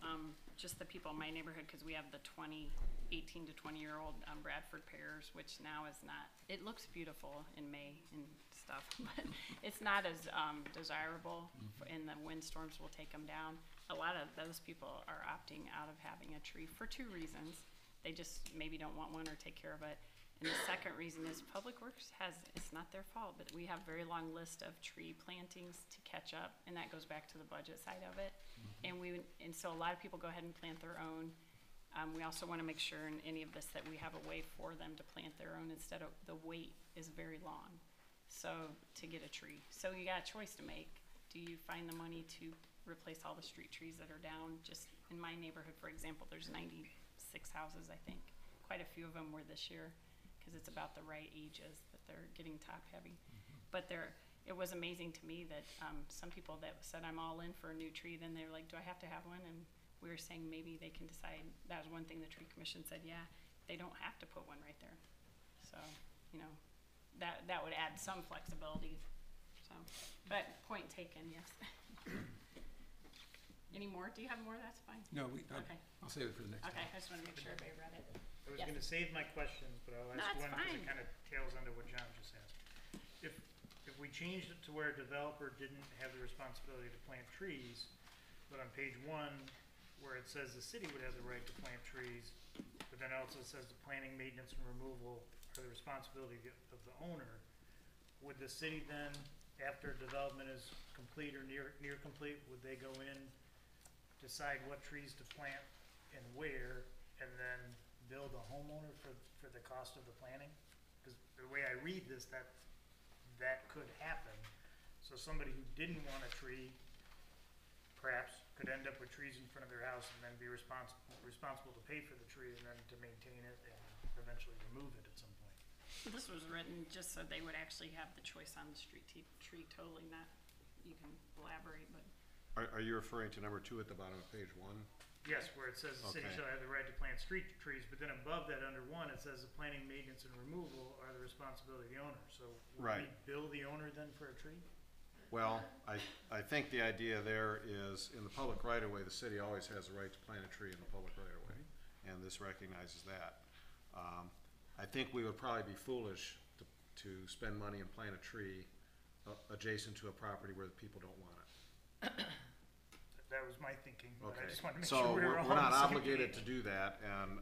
Speaker 3: just the people in my neighborhood, because we have the 18 to 20-year-old Bradford pears, which now is not, it looks beautiful in May and stuff, but it's not as desirable, and the windstorms will take them down. A lot of those people are opting out of having a tree for two reasons. They just maybe don't want one or take care of it. And the second reason is Public Works it's not their fault, but we have a very long list of tree plantings to catch up, and that goes back to the budget side of it. And so a lot of people go ahead and plant their own. We also want to make sure in any of this that we have a way for them to plant their own instead of, the wait is very long, so, to get a tree. So you got a choice to make. Do you find the money to replace all the street trees that are down? Just in my neighborhood, for example, there's 96 houses, I think. Quite a few of them were this year, because it's about the right ages that they're getting top heavy. But it was amazing to me that some people that said I'm all in for a new tree, then they were like, do I have to have one? And we were saying maybe they can decide. That was one thing the tree commission said, yeah, they don't have to put one right there. So, you know, that would add some flexibility. So, but point taken, yes. Any more? Do you have more? That's fine.
Speaker 17: No,
Speaker 3: okay.
Speaker 17: I'll save it for the next
Speaker 3: Okay,
Speaker 17: one.
Speaker 3: I just want to make sure everybody read it.
Speaker 4: I was
Speaker 3: Yes.
Speaker 4: gonna save my question, but I'll
Speaker 3: No,
Speaker 4: ask
Speaker 3: it's
Speaker 4: one because
Speaker 3: fine.
Speaker 4: it kind of tails into what John just asked. If we changed it to where a developer didn't have the responsibility to plant trees, but on page 1, where it says the city would have the right to plant trees, but then also it says the planting, maintenance, and removal are the responsibility of the owner, would the city then, after development is complete or near complete, would they go in, decide what trees to plant and where, and then bill the homeowner for the cost of the planting? Because the way I read this, that could happen. So somebody who didn't want a tree perhaps could end up with trees in front of their house and then be responsible to pay for the tree and then to maintain it and eventually remove it at some point.
Speaker 3: This was written just so they would actually have the choice on the street tree, totally not, you can elaborate, but.
Speaker 2: Are you referring to number 2 at the bottom of page 1?
Speaker 4: Yes, where it says the city
Speaker 2: Okay.
Speaker 4: shall have the right to plant street trees, but then above that, under 1, it says the planting, maintenance, and removal are the responsibility of the owner. So would we
Speaker 2: Right.
Speaker 4: bill the owner then for a tree?
Speaker 2: Well, I think the idea there is, in the public right-of-way, the city always has the right to plant a tree in the public right-of-way, and this recognizes that. I think we would probably be foolish to spend money and plant a tree adjacent to a property where the people don't want it.
Speaker 4: That was my thinking, but I
Speaker 2: Okay,
Speaker 4: just wanted to make
Speaker 2: so
Speaker 4: sure we were all
Speaker 2: we're
Speaker 4: on
Speaker 2: not
Speaker 4: the same
Speaker 2: obligated to
Speaker 4: page.
Speaker 2: do that, and,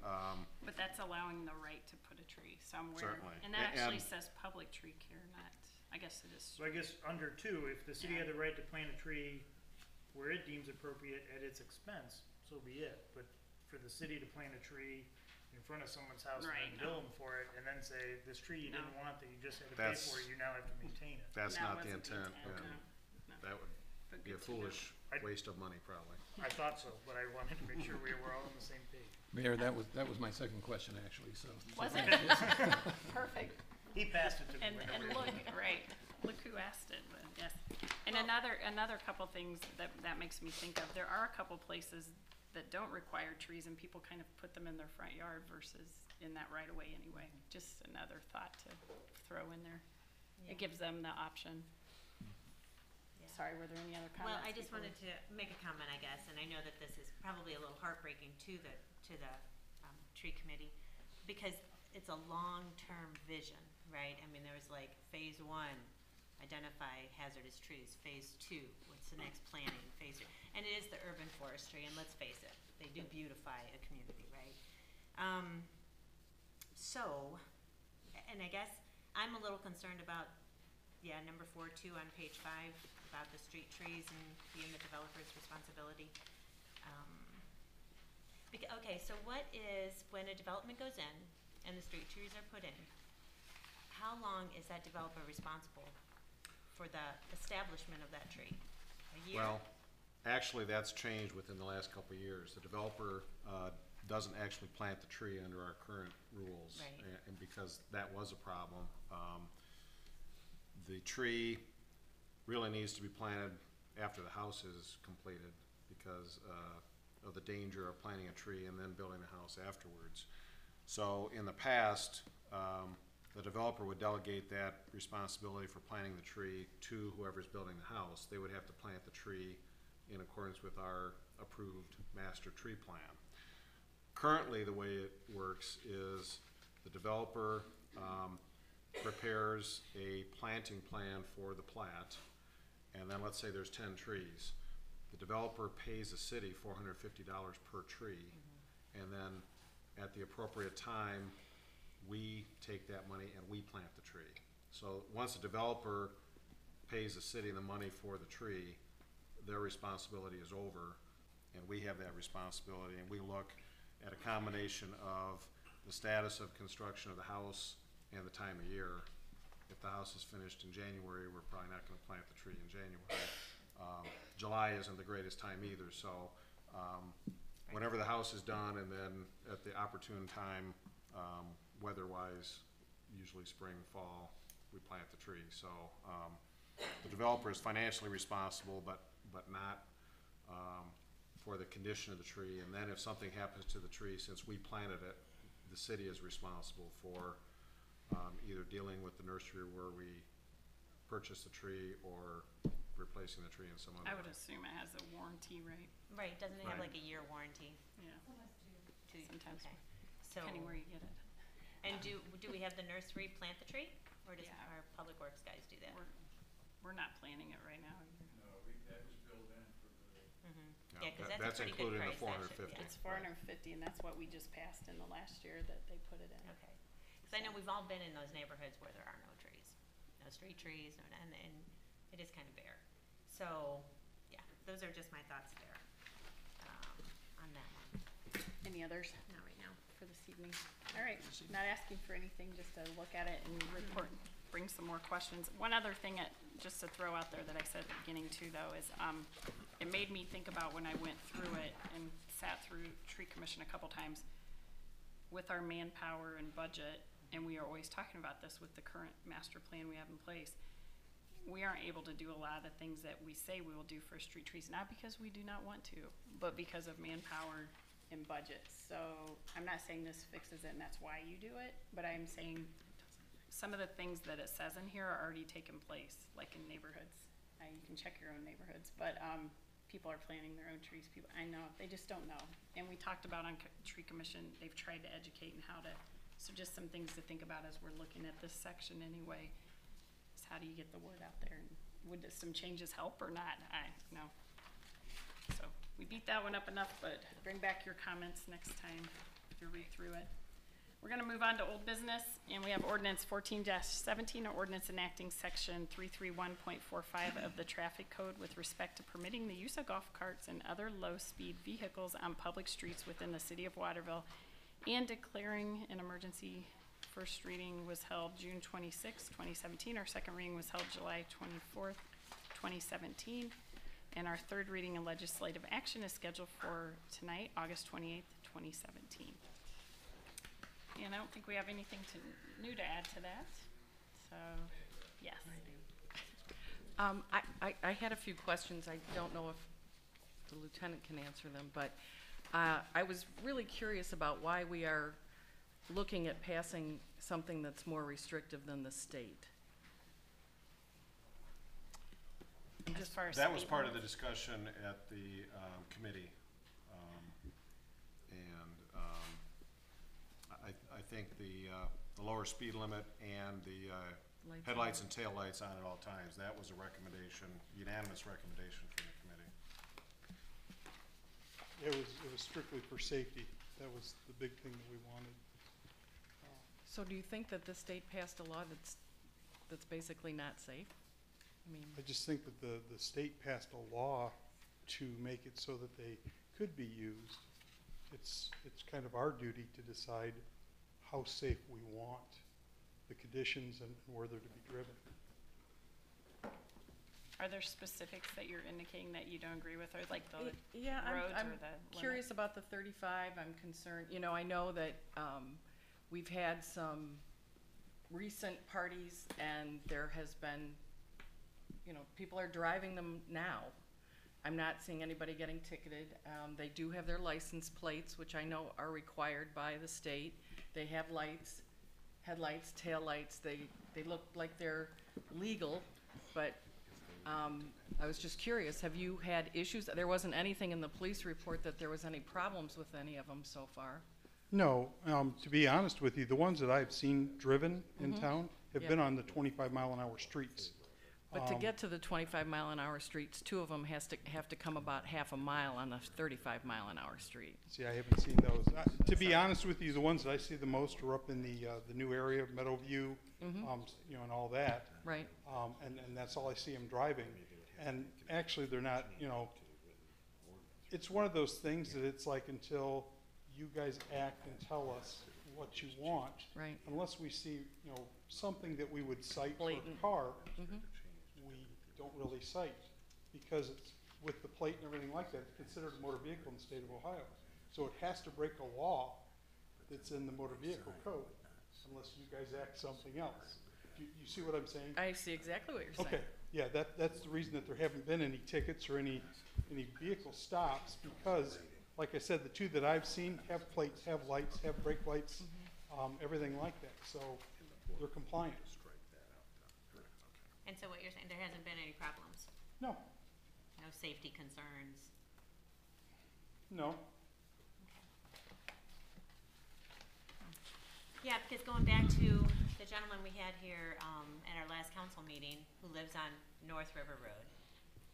Speaker 3: But that's allowing the right to put a tree somewhere.
Speaker 2: Certainly.
Speaker 3: And that actually
Speaker 2: And-
Speaker 3: says public tree care, not, I guess it is.
Speaker 4: So I guess under 2, if the city
Speaker 3: Yeah.
Speaker 4: had the right to plant a tree where it deems appropriate at its expense, so be it. But for the city to plant a tree in front of someone's house and
Speaker 3: Right,
Speaker 4: then bill them for it, and then say, this tree you didn't
Speaker 3: No.
Speaker 4: want that you just had to pay
Speaker 2: That's-
Speaker 4: for, you now have to maintain it.
Speaker 2: that's
Speaker 3: That
Speaker 2: not the
Speaker 3: wasn't the
Speaker 2: intent,
Speaker 3: intent,
Speaker 2: and
Speaker 3: no.
Speaker 2: that would
Speaker 3: But
Speaker 2: be a
Speaker 3: good to know.
Speaker 2: foolish waste of money, probably.
Speaker 4: I thought so, but I wanted to make sure we were all on the same page.
Speaker 17: Mayor, that was my second question, actually, so.
Speaker 3: Was it? Perfect.
Speaker 4: He passed it to me.
Speaker 3: And,
Speaker 4: for no
Speaker 3: and
Speaker 4: reason.
Speaker 3: look, right, look who asked it, but yes. And another couple things that makes me think of, there are a couple places that don't require trees and people kind of put them in their front yard versus in that right of way anyway. Just another thought to throw in there.
Speaker 5: Yeah.
Speaker 3: It gives them the option. Sorry, were there any other comments?
Speaker 5: Well, I just
Speaker 3: before-
Speaker 5: wanted to make a comment, I guess, and I know that this is probably a little heartbreaking to the tree committee, because it's a long-term vision, right? I mean, there was like phase 1, identify hazardous trees, phase 2, what's the next planning, phase 3, and it is the urban forestry, and let's face it, they do beautify a community, right? So, and I guess I'm a little concerned about, number 4 too on page 5, about the street trees and being the developer's responsibility. Okay, so what is, when a development goes in and the street trees are put in, how long is that developer responsible for the establishment of that tree? A year?
Speaker 2: Well, actually, that's changed within the last couple of years. The developer doesn't actually plant the tree under our current rules.
Speaker 5: Right.
Speaker 2: And because that was a problem. The tree really needs to be planted after the house is completed because of the danger of planting a tree and then building the house afterwards. So in the past, the developer would delegate that responsibility for planting the tree to whoever's building the house. They would have to plant the tree in accordance with our approved master tree plan. Currently, the way it works is the developer prepares a planting plan for the plat, and then let's say there's 10 trees. The developer pays the city $450 per tree, and then at the appropriate time, we take that money and we plant the tree. So once the developer pays the city the money for the tree, their responsibility is over, and we have that responsibility, and we look at a combination of the status of construction of the house and the time of year. If the house is finished in January, we're probably not gonna plant the tree in January. July isn't the greatest time either, so whenever the house is done, and then at the opportune time, weather-wise, usually spring, fall, we plant the tree. So the developer is financially responsible, but not for the condition of the tree. And then if something happens to the tree, since we planted it, the city is responsible for either dealing with the nursery where we purchased the tree or replacing the tree in some other
Speaker 3: I would
Speaker 2: way.
Speaker 3: assume it has a warranty, right?
Speaker 5: Right, doesn't it have
Speaker 2: Right.
Speaker 5: like a year warranty?
Speaker 3: Yeah. Sometimes,
Speaker 5: Okay. So,
Speaker 3: depending where you get it.
Speaker 5: and do we have the nursery plant the tree? Or does
Speaker 3: Yeah.
Speaker 5: our public works guys do that?
Speaker 3: We're not planning it right now either.
Speaker 5: Yeah,
Speaker 2: Yeah,
Speaker 5: cause
Speaker 2: that-
Speaker 5: that's a pretty good
Speaker 2: included in
Speaker 5: price,
Speaker 2: the
Speaker 5: that should,
Speaker 2: 450.
Speaker 5: yeah.
Speaker 3: It's 450, and that's what we just passed in the last year that they put it in.
Speaker 5: Okay, cause I know we've all been in those neighborhoods where there are no trees, no street trees, and it is kind of bare. So, yeah, those are just my thoughts there, on that one.
Speaker 3: Any others?
Speaker 5: Not right now.
Speaker 3: For this evening. All right, not asking for anything, just to look at it and report, bring some more questions. One other thing, just to throw out there that I said at the beginning too, though, is, it made me think about when I went through it and sat through tree commission a couple times with our manpower and budget, and we are always talking about this with the current master plan we have in place. We aren't able to do a lot of the things that we say we will do for street trees, not because we do not want to, but because of manpower and budget. So I'm not saying this fixes it and that's why you do it, but I'm saying some of the things that it says in here are already taken place, like in neighborhoods. You can check your own neighborhoods, but people are planting their own trees. People, I know, they just don't know. And we talked about on tree commission, they've tried to educate and how to, so just some things to think about as we're looking at this section anyway, is how do you get the word out there? And would some changes help or not? I don't know. So we beat that one up enough, but bring back your comments next time if you read through it. We're gonna move on to old business, and we have ordinance 14-17, or ordinance enacting section 331.45 of the traffic code with respect to permitting the use of golf carts and other low-speed vehicles on public streets within the city of Waterville, and declaring an emergency. First reading was held June 26, 2017. Our second reading was held July 24th, 2017. And our third reading and legislative action is scheduled for tonight, August 28th, 2017. And I don't think we have anything new to add to that. So, yes.
Speaker 7: I had a few questions. I don't know if the lieutenant can answer them, but I was really curious about why we are looking at passing something that's more restrictive than the state.
Speaker 3: As far as
Speaker 2: That was
Speaker 3: speed
Speaker 2: part of the
Speaker 3: limits?
Speaker 2: discussion at the committee. I think the lower speed limit and the
Speaker 7: Lights
Speaker 2: headlights
Speaker 7: on.
Speaker 2: and taillights on at all times, that was a recommendation, unanimous recommendation from the committee.
Speaker 15: It was strictly for safety. That was the big thing that we wanted.
Speaker 7: So do you think that the state passed a law that's basically not safe? I mean,
Speaker 15: I just think that the state passed a law to make it so that they could be used. It's kind of our duty to decide how safe we want the conditions and where they're to be driven.
Speaker 3: Are there specifics that you're indicating that you don't agree with, or like the
Speaker 7: yeah,
Speaker 3: roads
Speaker 7: I'm
Speaker 3: or the limit?
Speaker 7: curious about the 35. I'm concerned, I know that we've had some recent parties and there has been, people are driving them now. I'm not seeing anybody getting ticketed. They do have their license plates, which I know are required by the state. They have lights, headlights, taillights, they look like they're legal, but, I was just curious, have you had issues? There wasn't anything in the police report that there was any problems with any of them so far.
Speaker 15: No, to be honest with you, the ones that I've seen driven in town have
Speaker 7: Yeah.
Speaker 15: been on the 25-mile-an-hour streets.
Speaker 7: But to get to the 25-mile-an-hour streets, two of them have to come about half a mile on the 35-mile-an-hour street.
Speaker 15: See, I haven't seen those. To be honest with you, the ones that I see the most are up in the new area of Meadowview, you know, and all that.
Speaker 7: Right.
Speaker 15: And that's all I see them driving. And actually, they're not, you know, it's one of those things that it's like until you guys act and tell us what you want.
Speaker 7: Right.
Speaker 15: Unless we see, you know, something that we would cite
Speaker 7: Blatant.
Speaker 15: for a car, we don't really cite because it's with the plate and everything like that, it's considered a motor vehicle in the state of Ohio. So it has to break a law that's in the motor vehicle code unless you guys act something else. You see what I'm saying?
Speaker 7: I see exactly what you're saying.
Speaker 15: Okay, yeah, that's the reason that there haven't been any tickets or any vehicle stops because, like I said, the two that I've seen have plates, have lights, have brake lights, everything like that. So they're compliant.
Speaker 5: And so what you're saying, there hasn't been any problems?
Speaker 15: No,
Speaker 5: No safety concerns?
Speaker 15: no.
Speaker 5: Yeah, because going back to the gentleman we had here at our last council meeting who lives on North River Road,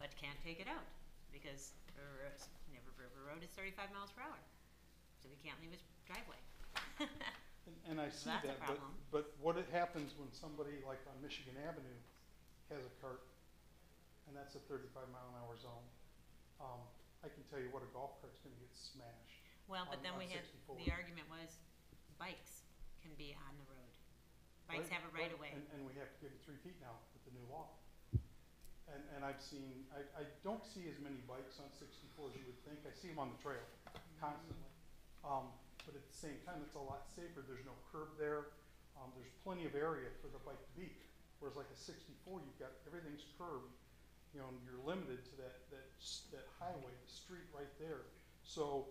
Speaker 5: but can't take it out because River Road is 35 miles per hour. So he can't leave his driveway.
Speaker 15: And I see
Speaker 5: That's a
Speaker 15: that,
Speaker 5: problem.
Speaker 15: but what it happens when somebody like on Michigan Avenue has a cart, and that's a 35-mile-an-hour zone, I can tell you what a golf cart's gonna get smashed.
Speaker 5: Well, but
Speaker 15: on-
Speaker 5: then
Speaker 15: on
Speaker 5: we had,
Speaker 15: 64.
Speaker 5: the argument was bikes can be on the road. Bikes have a right of way.
Speaker 15: And we have to give it 3 feet now with the new law. And I've seen, I don't see as many bikes on 64 as you would think. I see them on the trail constantly. But at the same time, it's a lot safer. There's no curb there. There's plenty of area for the bike to be. Whereas like a 64, you've got, everything's curbed, you know, and you're limited to that highway, the street right there. So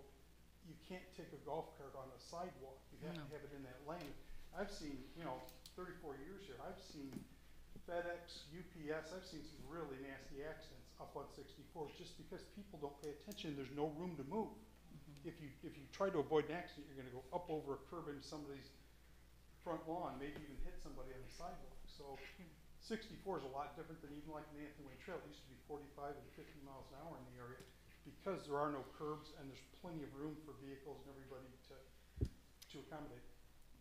Speaker 15: you can't take a golf cart on a sidewalk. You have to have it in that lane. I've seen, you know, 34 years here, I've seen FedEx, UPS, I've seen some really nasty accidents up on 64 just because people don't pay attention. There's no room to move. If you try to avoid an accident, you're gonna go up over a curb into somebody's front lawn, maybe even hit somebody on the sidewalk. So 64 is a lot different than even like an Anthony Way Trail. It used to be 45 and 50 miles an hour in the area because there are no curbs and there's plenty of room for vehicles and everybody to accommodate.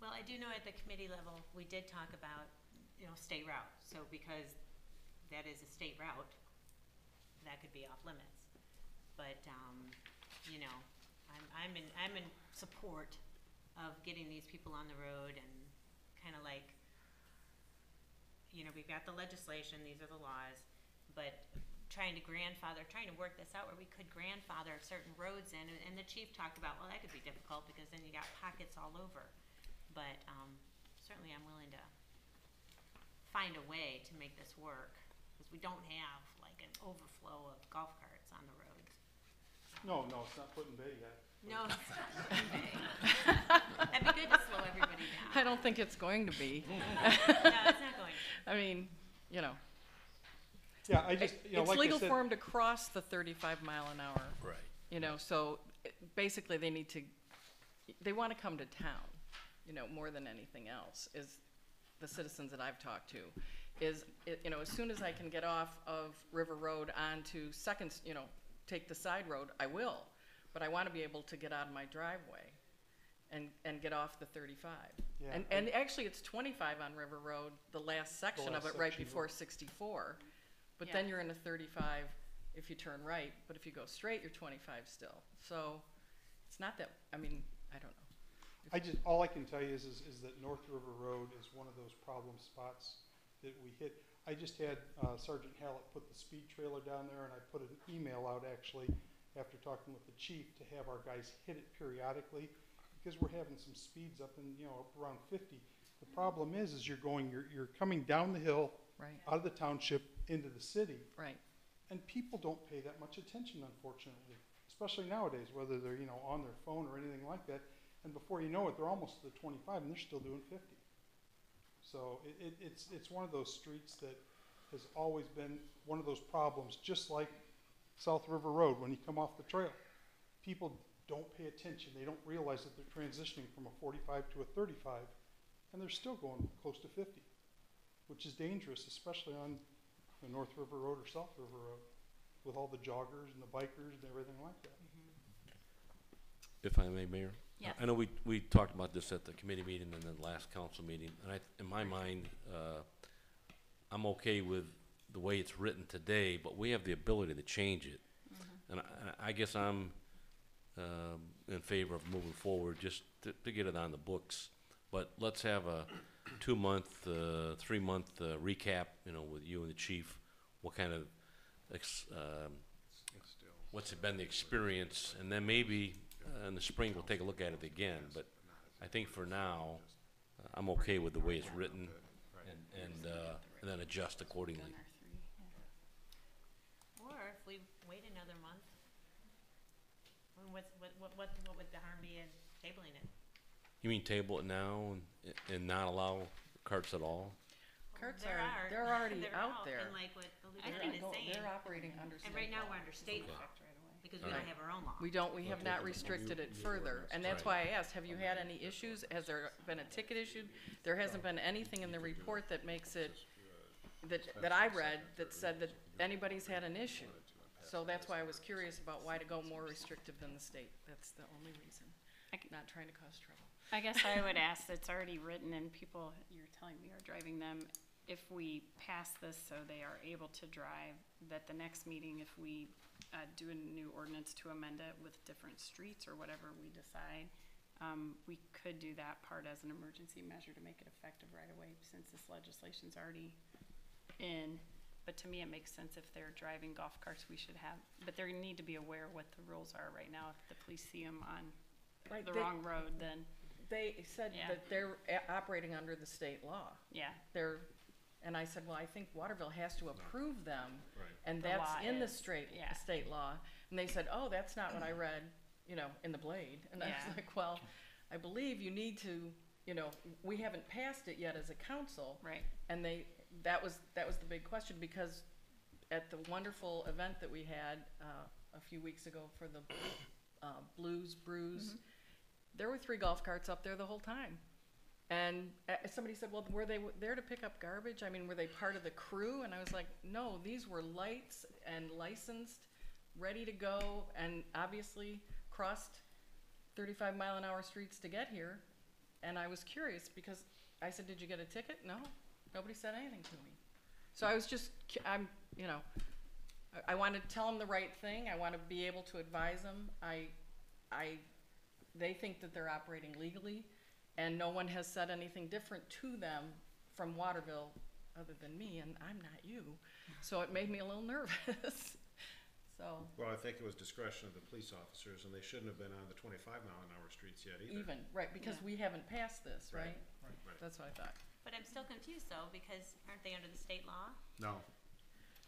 Speaker 5: Well, I do know at the committee level, we did talk about, you know, state route. So because that is a state route, that could be off limits. But, you know, I'm in support of getting these people on the road and kind of like, you know, we've got the legislation, these are the laws, but trying to work this out where we could grandfather certain roads in, and the chief talked about, well, that could be difficult because then you got pockets all over. But certainly I'm willing to find a way to make this work because we don't have like an overflow of golf carts on the roads.
Speaker 15: No, it's not put in bay yet.
Speaker 5: No, it's not big. That'd be good to slow everybody down.
Speaker 7: I don't think it's going to be.
Speaker 5: No, it's not going to.
Speaker 7: I mean, you know.
Speaker 15: Yeah, I just, you know,
Speaker 7: It's
Speaker 15: like
Speaker 7: legal
Speaker 15: I said,
Speaker 7: for them to cross the 35 mile an hour.
Speaker 1: Right.
Speaker 7: You know, so basically they want to come to town, you know, more than anything else, is the citizens that I've talked to, you know, as soon as I can get off of River Road onto you know, take the side road, I will. But I want to be able to get out of my driveway and get off the 35.
Speaker 15: Yeah,
Speaker 7: And actually it's 25 on River Road, the last section of
Speaker 15: last
Speaker 7: it right
Speaker 15: section,
Speaker 7: before
Speaker 15: right.
Speaker 7: 64. But
Speaker 5: Yeah.
Speaker 7: then you're in a 35 if you turn right, but if you go straight, you're 25 still. So it's not that, I mean, I don't know.
Speaker 15: all I can tell you is that North River Road is one of those problem spots that we hit. I just had Sergeant Hallett put the speed trailer down there, and I put an email out actually after talking with the chief to have our guys hit it periodically because we're having some speeds up in, you know, up around 50. The problem is you're coming down the hill,
Speaker 7: Right.
Speaker 15: out of the township into the city,
Speaker 7: Right.
Speaker 15: and people don't pay that much attention, unfortunately, especially nowadays, whether they're, you know, on their phone or anything like that. And before you know it, they're almost to the 25 and they're still doing 50. So it's one of those streets that has always been one of those problems, just like South River Road when you come off the trail. People don't pay attention. They don't realize that they're transitioning from a 45 to a 35, and they're still going close to 50, which is dangerous, especially on the North River Road or South River Road, with all the joggers and the bikers and everything like that.
Speaker 1: If I may, Mayor?
Speaker 3: Yes.
Speaker 1: I know we talked about this at the committee meeting and the last council meeting, and in my mind, I'm okay with the way it's written today, but we have the ability to change it. And I guess I'm in favor of moving forward just to get it on the books. But let's have a 2-month, 3-month recap, with you and the chief. What kind of, what's been the experience, and then maybe in the spring we'll take a look at it again. But I think for now, I'm okay with the way it's written, and then adjust accordingly.
Speaker 5: Or if we wait another month, I mean, what would the harm be in tabling it?
Speaker 1: You mean table it now and not allow carts at all?
Speaker 7: Carts
Speaker 5: There are.
Speaker 7: they're already
Speaker 5: They're
Speaker 7: out
Speaker 5: out,
Speaker 7: there.
Speaker 5: and like what the lieutenant is saying.
Speaker 7: They're operating under state
Speaker 5: And right now,
Speaker 7: law.
Speaker 5: we're under state law, because we
Speaker 7: Right.
Speaker 5: don't have our own law.
Speaker 7: We have not restricted it further, and that's why I asked, have you had any issues? Has there been a ticket issued? There hasn't been anything in the report that makes it, that I read, that said that anybody's had an issue. So that's why I was curious about why to go more restrictive than the state. That's the only reason, not trying to cause trouble.
Speaker 3: I guess I would ask, it's already written and people, you're telling me, are driving them. If we pass this so they are able to drive, that the next meeting, if we do a new ordinance to amend it with different streets or whatever we decide, we could do that part as an emergency measure to make it effective right away, since this legislation's already in. But to me, it makes sense if they're driving golf carts, we should have, but they need to be aware what the rules are right now. If the police see them on the wrong road, then.
Speaker 7: They said
Speaker 3: Yeah.
Speaker 7: that they're operating under the state law.
Speaker 3: Yeah.
Speaker 7: And I said, well, I think Waterville has to approve them, and
Speaker 3: The
Speaker 7: that's
Speaker 3: law
Speaker 7: in the
Speaker 3: is,
Speaker 7: state
Speaker 3: yeah.
Speaker 7: law. And they said, oh, that's not what I read, in the Blade. And I
Speaker 3: Yeah.
Speaker 7: was like, well, I believe you need to, we haven't passed it yet as a council.
Speaker 3: Right.
Speaker 7: And that was the big question, because at the wonderful event that we had a few weeks ago for the Blues Brews, there were 3 golf carts up there the whole time. And somebody said, well, were they there to pick up garbage? I mean, were they part of the crew? And I was like, no, these were lights and licensed, ready to go, and obviously crossed 35-mile-an-hour streets to get here. And I was curious because I said, did you get a ticket? No, nobody said anything to me. So I was just, I wanted to tell them the right thing. I want to be able to advise them. They think that they're operating legally, and no one has said anything different to them from Waterville other than me, and I'm not you. So it made me a little nervous.
Speaker 2: Well, I think it was discretion of the police officers, and they shouldn't have been on the 25-mile-an-hour streets yet either.
Speaker 7: Right, because we haven't passed this, right?
Speaker 2: Right.
Speaker 7: That's what I thought.
Speaker 5: But I'm still confused though, because aren't they under the state law?
Speaker 2: No.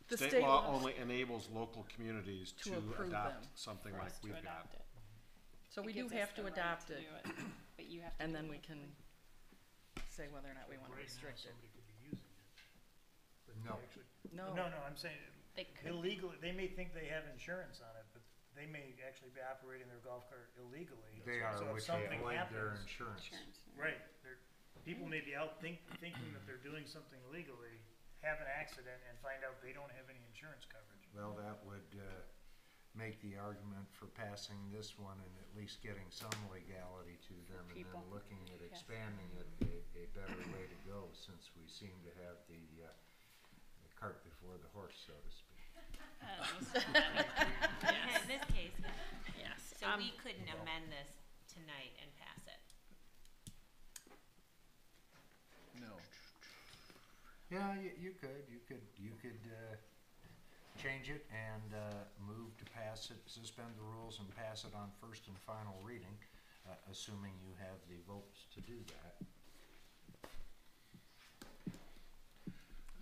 Speaker 7: The
Speaker 2: State law
Speaker 7: law
Speaker 2: only enables local communities
Speaker 7: to
Speaker 2: to
Speaker 7: approve
Speaker 2: adopt
Speaker 7: them.
Speaker 2: something
Speaker 3: For
Speaker 2: like
Speaker 3: us to
Speaker 2: we've got.
Speaker 3: adopt it.
Speaker 7: So we
Speaker 3: It
Speaker 7: do
Speaker 3: gives us
Speaker 7: have to
Speaker 3: the right
Speaker 7: adopt
Speaker 3: to
Speaker 7: it,
Speaker 3: do But you have to.
Speaker 7: and
Speaker 3: do
Speaker 7: then
Speaker 3: it
Speaker 7: we can say whether or not we want to
Speaker 4: Right now,
Speaker 7: restrict it.
Speaker 4: somebody could be using it. But
Speaker 9: No.
Speaker 4: they actually-
Speaker 7: No.
Speaker 4: No, I'm saying
Speaker 3: They could.
Speaker 4: illegally, they may think they have insurance on it, but they may actually be operating their golf cart illegally.
Speaker 9: They are,
Speaker 4: So if
Speaker 9: which they
Speaker 4: something
Speaker 9: avoid their
Speaker 4: happens-
Speaker 9: insurance.
Speaker 4: Right, people may be out thinking that they're doing something legally, have an accident, and find out they don't have any insurance coverage.
Speaker 9: Well, that would make the argument for passing this one and at least getting some legality to them, and
Speaker 3: People.
Speaker 9: then looking at
Speaker 3: Yes.
Speaker 9: expanding it a better way to go, since we seem to have the cart before the horse, so to speak.
Speaker 5: Yeah, in this case,
Speaker 3: Yes.
Speaker 5: so we couldn't amend this tonight and pass it.
Speaker 19: No.
Speaker 9: Yeah, you could change it and move to pass it, suspend the rules and pass it on first and final reading, assuming you have the votes to do that.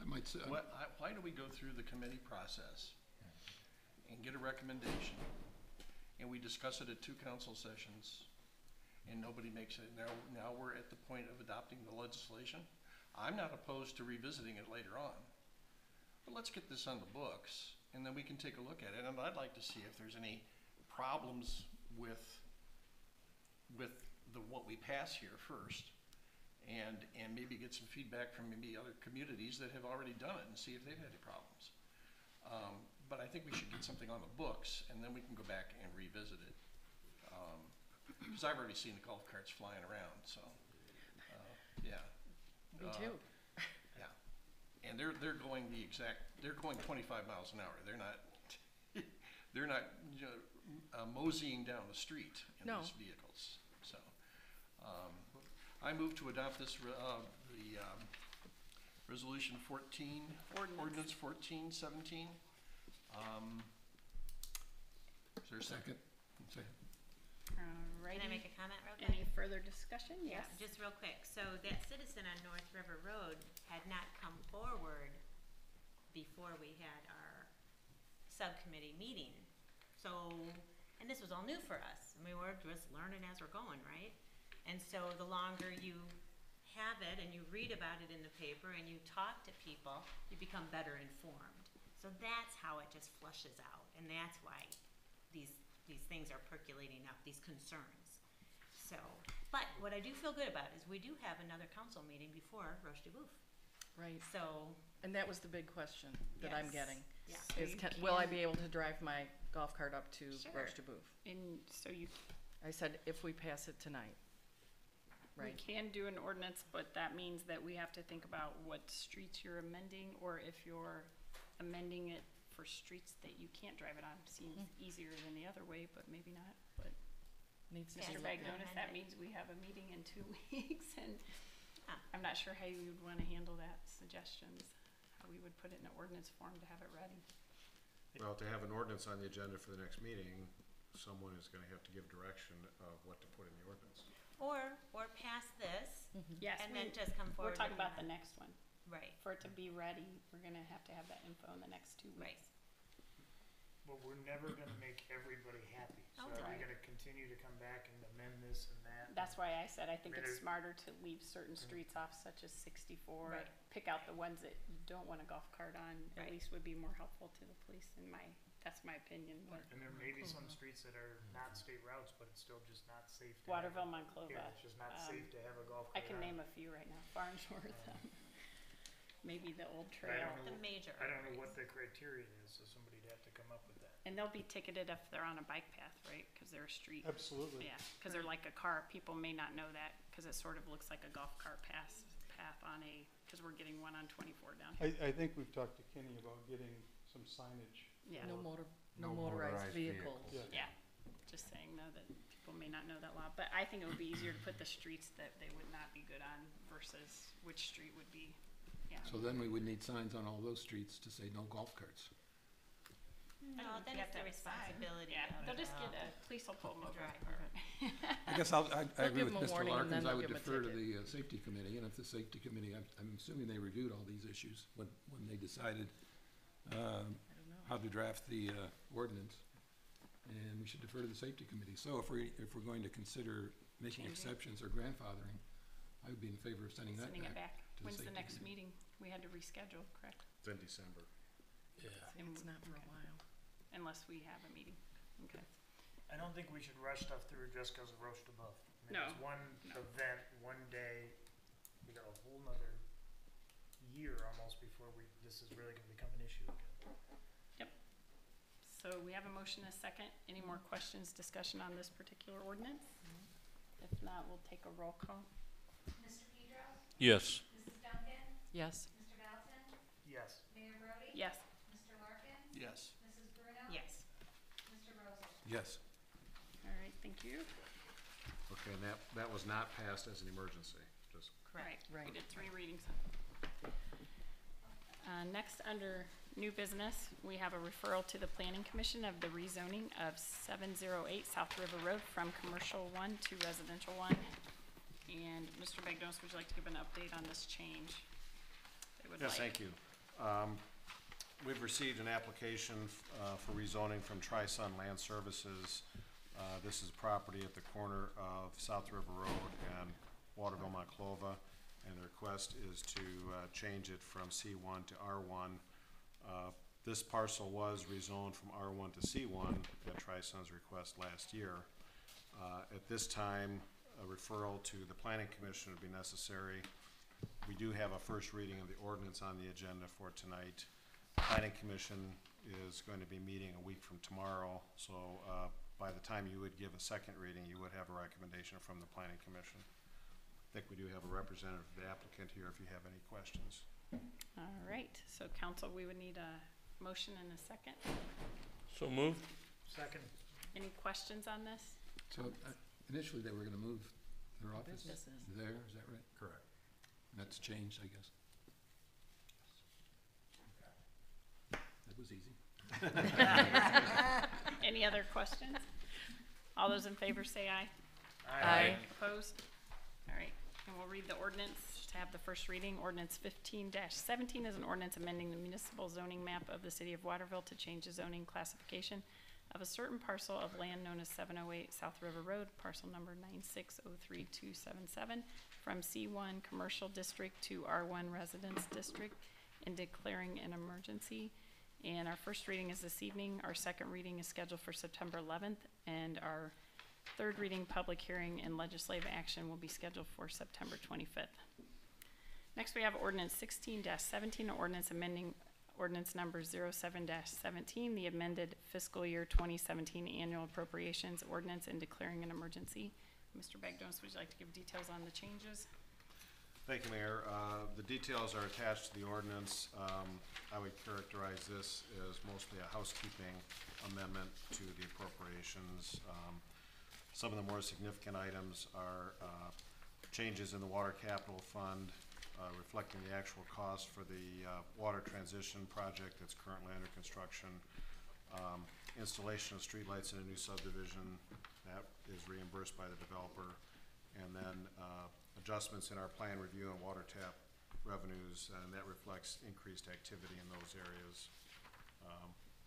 Speaker 17: I might say,
Speaker 19: Why do we go through the committee process and get a recommendation, and we discuss it at 2 council sessions, and nobody makes it. Now we're at the point of adopting the legislation. I'm not opposed to revisiting it later on. But let's get this on the books, and then we can take a look at it. And I'd like to see if there's any problems with what we pass here first, and maybe get some feedback from maybe other communities that have already done it and see if they've had any problems. But I think we should get something on the books, and then we can go back and revisit it. Because I've already seen the golf carts flying around, so, yeah.
Speaker 7: Me too.
Speaker 19: Yeah, and they're going they're going 25 miles an hour. They're not, they're not moseying down the street in
Speaker 7: No.
Speaker 19: these vehicles. So, I move to adopt this, resolution 14, ordinance 1417. Is there a second? Second.
Speaker 3: Alrighty.
Speaker 6: Can I make a comment real quick?
Speaker 3: Any further discussion?
Speaker 6: Yeah,
Speaker 3: Yes.
Speaker 6: just real quick. So that citizen on North River Road had not come forward before we had our subcommittee meeting. So, and this was all new for us. I mean, we're just learning as we're going, right? And so the longer you have it and you read about it in the paper and you talk to people, you become better informed. So that's how it just flushes out, and that's why these things are percolating up, these concerns. So, but what I do feel good about is we do have another council meeting before Roche de Boeuf.
Speaker 7: Right.
Speaker 6: So,
Speaker 7: And that was the big question that I'm
Speaker 6: Yes.
Speaker 7: getting.
Speaker 6: Yeah.
Speaker 7: Is will I be able to drive my golf cart up to
Speaker 6: Sure.
Speaker 7: Roche de Boeuf?
Speaker 3: And so you,
Speaker 7: I said, if we pass it tonight.
Speaker 3: we
Speaker 7: Right.
Speaker 3: can do an ordinance, but that means that we have to think about what streets you're amending, or if you're amending it for streets that you can't drive it on. Seems easier than the other way, but maybe not. But
Speaker 7: Needs to
Speaker 3: Mr.
Speaker 7: be
Speaker 6: Bag-
Speaker 7: looked at.
Speaker 3: Bagdonis, that means we have a meeting in 2 weeks, and
Speaker 6: Ah.
Speaker 3: I'm not sure how you would wanna handle that, suggestions, how we would put it in an ordinance form to have it ready.
Speaker 2: Well, to have an ordinance on the agenda for the next meeting, someone is gonna have to give direction of what to put in the ordinance.
Speaker 6: or pass this,
Speaker 3: Yes,
Speaker 6: and then just come forward.
Speaker 3: we're talking
Speaker 6: with
Speaker 3: about the
Speaker 6: another.
Speaker 3: next one.
Speaker 6: Right,
Speaker 3: For it to be ready, we're gonna have to have that info in the next 2
Speaker 6: right.
Speaker 3: weeks.
Speaker 4: But we're never gonna make everybody happy. So
Speaker 6: Oh,
Speaker 4: are we
Speaker 3: right.
Speaker 4: gonna continue to come back and amend this and that?
Speaker 3: That's why I said I think it's
Speaker 4: Better-
Speaker 3: smarter to leave certain streets off, such as 64.
Speaker 6: Right.
Speaker 3: Pick out the ones that you don't want a golf cart on, at
Speaker 6: Right.
Speaker 3: least would be more helpful to the police that's my opinion, but
Speaker 4: And there may be some streets that are not state routes, but it's still just not safe to have.
Speaker 3: Waterville, Monclova.
Speaker 4: Yeah, it's just not safe to have a golf
Speaker 3: I
Speaker 4: cart
Speaker 3: can
Speaker 4: on.
Speaker 3: name a few right now, Farnsworth, maybe the old
Speaker 4: But I
Speaker 3: trail.
Speaker 4: don't know-
Speaker 6: The major
Speaker 4: I don't know
Speaker 6: arteries.
Speaker 4: what the criteria is, so somebody'd have to come up with that.
Speaker 3: And they'll be ticketed if they're on a bike path, right? Cause they're a street.
Speaker 15: Absolutely.
Speaker 3: Yeah, cause they're like a car, people may not know that, cause it sort of looks like a golf cart path on cause we're getting one on 24 down here.
Speaker 15: I think we've talked to Kenny about getting some signage.
Speaker 3: Yeah.
Speaker 7: No
Speaker 9: No
Speaker 7: motorized
Speaker 9: motorized
Speaker 7: vehicles.
Speaker 9: vehicles.
Speaker 3: Yeah, just saying though that people may not know that law, but I think it would be easier to put the streets that they would not be good on versus which street would be, yeah.
Speaker 17: So then we would need signs on all those streets to say no golf carts.
Speaker 6: No, then it's the responsibility
Speaker 3: Yeah,
Speaker 6: of
Speaker 3: they'll just
Speaker 6: the
Speaker 3: get police will pull them over.
Speaker 6: driver.
Speaker 17: I guess I
Speaker 7: They'll
Speaker 17: agree
Speaker 7: give
Speaker 17: with
Speaker 7: them a
Speaker 17: Mr.
Speaker 7: warning and then
Speaker 17: Larkins. I
Speaker 7: they'll
Speaker 17: would
Speaker 7: give 'em a
Speaker 17: defer to
Speaker 7: ticket.
Speaker 17: the safety committee, and if the safety committee, I'm assuming they reviewed all these issues when they decided how to draft the ordinance. And we should defer to the safety committee. So if we're going to consider making
Speaker 3: Changing.
Speaker 17: exceptions or grandfathering, I would be in favor of sending that
Speaker 3: Sending it
Speaker 17: back
Speaker 3: back.
Speaker 17: to the
Speaker 3: When's the
Speaker 17: safety
Speaker 3: next
Speaker 17: committee.
Speaker 3: meeting? We had to reschedule, correct?
Speaker 2: It's in December.
Speaker 17: Yeah.
Speaker 7: It's not for a while.
Speaker 3: Unless we have a meeting. Okay.
Speaker 4: I don't think we should rush stuff through just because of Roche de Boeuf. I mean,
Speaker 3: No,
Speaker 4: it's one
Speaker 3: no.
Speaker 4: event, one day. We got a whole nother year almost before this is really gonna become an issue again.
Speaker 3: So we have a motion and a second. Any more questions, discussion on this particular ordinance? If not, we'll take a roll call.
Speaker 6: Mr. Pedro?
Speaker 1: Yes.
Speaker 6: Mrs. Duncan?
Speaker 7: Yes.
Speaker 6: Mr. Melton?
Speaker 4: Yes.
Speaker 6: Mayor Brody?
Speaker 3: Yes.
Speaker 6: Mr. Larkin?
Speaker 19: Yes.
Speaker 6: Mrs. Bruno?
Speaker 3: Yes.
Speaker 6: Mr. Rosen?
Speaker 17: Yes.
Speaker 3: All right, thank you.
Speaker 2: Okay, and that was not passed as an emergency, just.
Speaker 3: Right,
Speaker 7: Right.
Speaker 3: we did 3 readings. Next, under new business, we have a referral to the Planning Commission of the rezoning of 708 South River Road from Commercial 1 to Residential 1. And Mr. Bagdonis, would you like to give an update on this change? They would
Speaker 2: Yes,
Speaker 3: like?
Speaker 2: thank you. We've received an application for rezoning from Tri-Sun Land Services This is property at the corner of South River Road and Waterville Monclova, and the request is to change it from C1 to R1. This parcel was rezoned from R1 to C1 at Tri-Sun's request last year. At this time, a referral to the Planning Commission would be necessary. We do have a first reading of the ordinance on the agenda for tonight. Planning Commission is going to be meeting a week from tomorrow, so by the time you would give a second reading, you would have a recommendation from the Planning Commission. I think we do have a representative of the applicant here if you have any questions.
Speaker 3: All right, so council, we would need a motion and a second.
Speaker 1: So moved.
Speaker 4: Second.
Speaker 3: Any questions on this?
Speaker 17: So initially they were gonna move their office
Speaker 3: This is.
Speaker 17: there, is that right?
Speaker 2: Correct.
Speaker 17: And that's changed, I guess. That was easy.
Speaker 3: Any other questions? All those in favor say aye.
Speaker 1: Aye.
Speaker 3: Opposed? All right, and we'll read the ordinance to have the first reading. Ordinance 15-17 is an ordinance amending the municipal zoning map of the city of Waterville to change the zoning classification of a certain parcel of land known as 708 South River Road, parcel number 9603277, from C1 Commercial District to R1 Residence District, and declaring an emergency. And our first reading is this evening. Our second reading is scheduled for September 11th, and our third reading, public hearing, and legislative action will be scheduled for September 25th. Next, we have ordinance 16-17, ordinance amending ordinance number 07-17, the amended fiscal year 2017 annual appropriations ordinance, and declaring an emergency. Mr. Bagdonis, would you like to give details on the changes?
Speaker 2: Thank you, Mayor. The details are attached to the ordinance. I would characterize this as mostly a housekeeping amendment to the appropriations. Some of the more significant items are changes in the water capital fund, reflecting the actual cost for the water transition project that's currently under construction. Installation of streetlights in a new subdivision that is reimbursed by the developer, and then adjustments in our plan review and water tap revenues, and that reflects increased activity in those areas.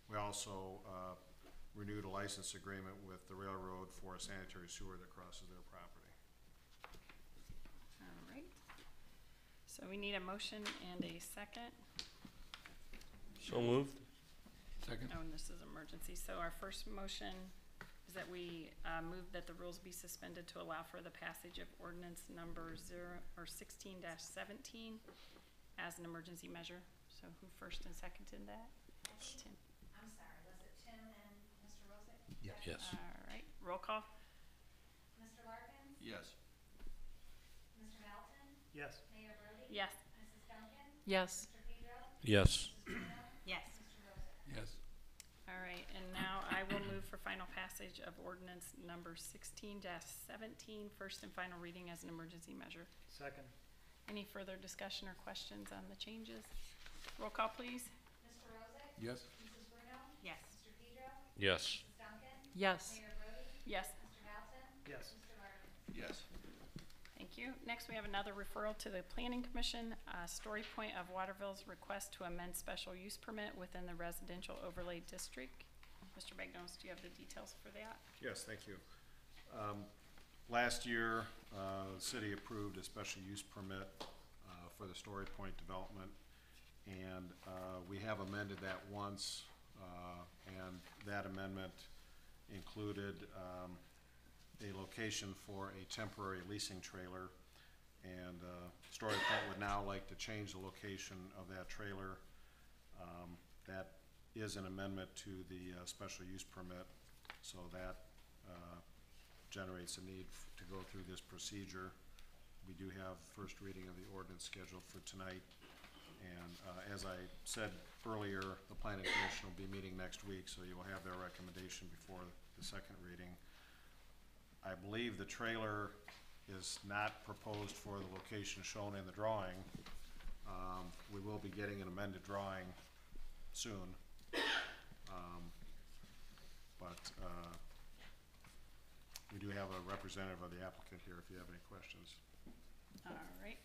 Speaker 2: We also renewed a license agreement with the railroad for a sanitary sewer that crosses their property.
Speaker 3: All right. So we need a motion and a second.
Speaker 1: So moved.
Speaker 17: Second.
Speaker 3: Oh, and this is emergency. So our first motion is that we move that the rules be suspended to allow for the passage of ordinance number 16-17 as an emergency measure. So who first and seconded that? Tim.
Speaker 6: I'm sorry, was it Tim and Mr. Rosick?
Speaker 1: Yes.
Speaker 3: All right, roll call.
Speaker 6: Mr. Larkins?
Speaker 19: Yes.
Speaker 6: Mr. Melton?
Speaker 4: Yes.
Speaker 6: Mayor Brody?
Speaker 3: Yes.
Speaker 6: Mrs. Duncan?
Speaker 7: Yes.
Speaker 6: Mr. Pedro?
Speaker 1: Yes.
Speaker 6: Mrs. Bruno?
Speaker 3: Yes.
Speaker 6: Mr. Rosick?
Speaker 17: Yes.
Speaker 3: All right, and now I will move for final passage of ordinance number 16-17, first and final reading as an emergency measure.
Speaker 4: Second.
Speaker 3: Any further discussion or questions on the changes? Roll call, please.
Speaker 6: Mr. Rosick?
Speaker 17: Yes.
Speaker 6: Mrs. Bruno?
Speaker 3: Yes.
Speaker 6: Mr. Pedro?
Speaker 1: Yes.
Speaker 6: Mrs. Duncan?
Speaker 7: Yes.
Speaker 6: Mayor Brody?
Speaker 3: Yes.
Speaker 6: Mr. Melton?
Speaker 4: Yes.
Speaker 6: Mr. Larkins?
Speaker 19: Yes.
Speaker 3: Thank you. Next, we have another referral to the Planning Commission. Story Point of Waterville's request to amend special use permit within the residential overlay district. Mr. Bagdonis, do you have the details for that?
Speaker 2: Yes, thank you. Last year, the city approved a special use permit for the Story Point development, and we have amended that once, and that amendment included a location for a temporary leasing trailer, and Story Point would now like to change the location of that trailer. That is an amendment to the special use permit, so that generates a need to go through this procedure. We do have first reading of the ordinance scheduled for tonight, and as I said earlier, the Planning Commission will be meeting next week, so you will have their recommendation before the second reading. I believe the trailer is not proposed for the location shown in the drawing. We will be getting an amended drawing soon. We do have a representative of the applicant here if you have any questions.
Speaker 3: All right.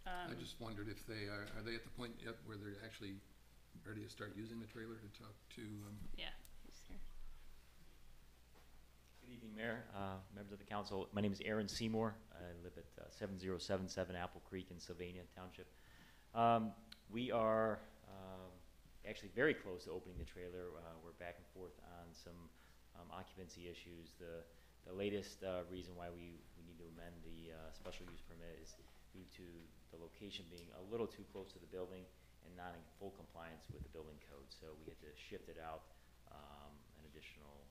Speaker 17: I just wondered if they are they at the point yet where they're actually ready to start using the trailer to talk to,
Speaker 3: Yeah, he's here.
Speaker 20: Good evening, Mayor, members of the council. My name is Aaron Seymour. I live at 7077 Apple Creek in Sylvania Township. We are actually very close to opening the trailer. We're back and forth on some occupancy issues. The latest reason why we need to amend the special use permit is due to the location being a little too close to the building and not in full compliance with the building code. So we had to shift it out an additional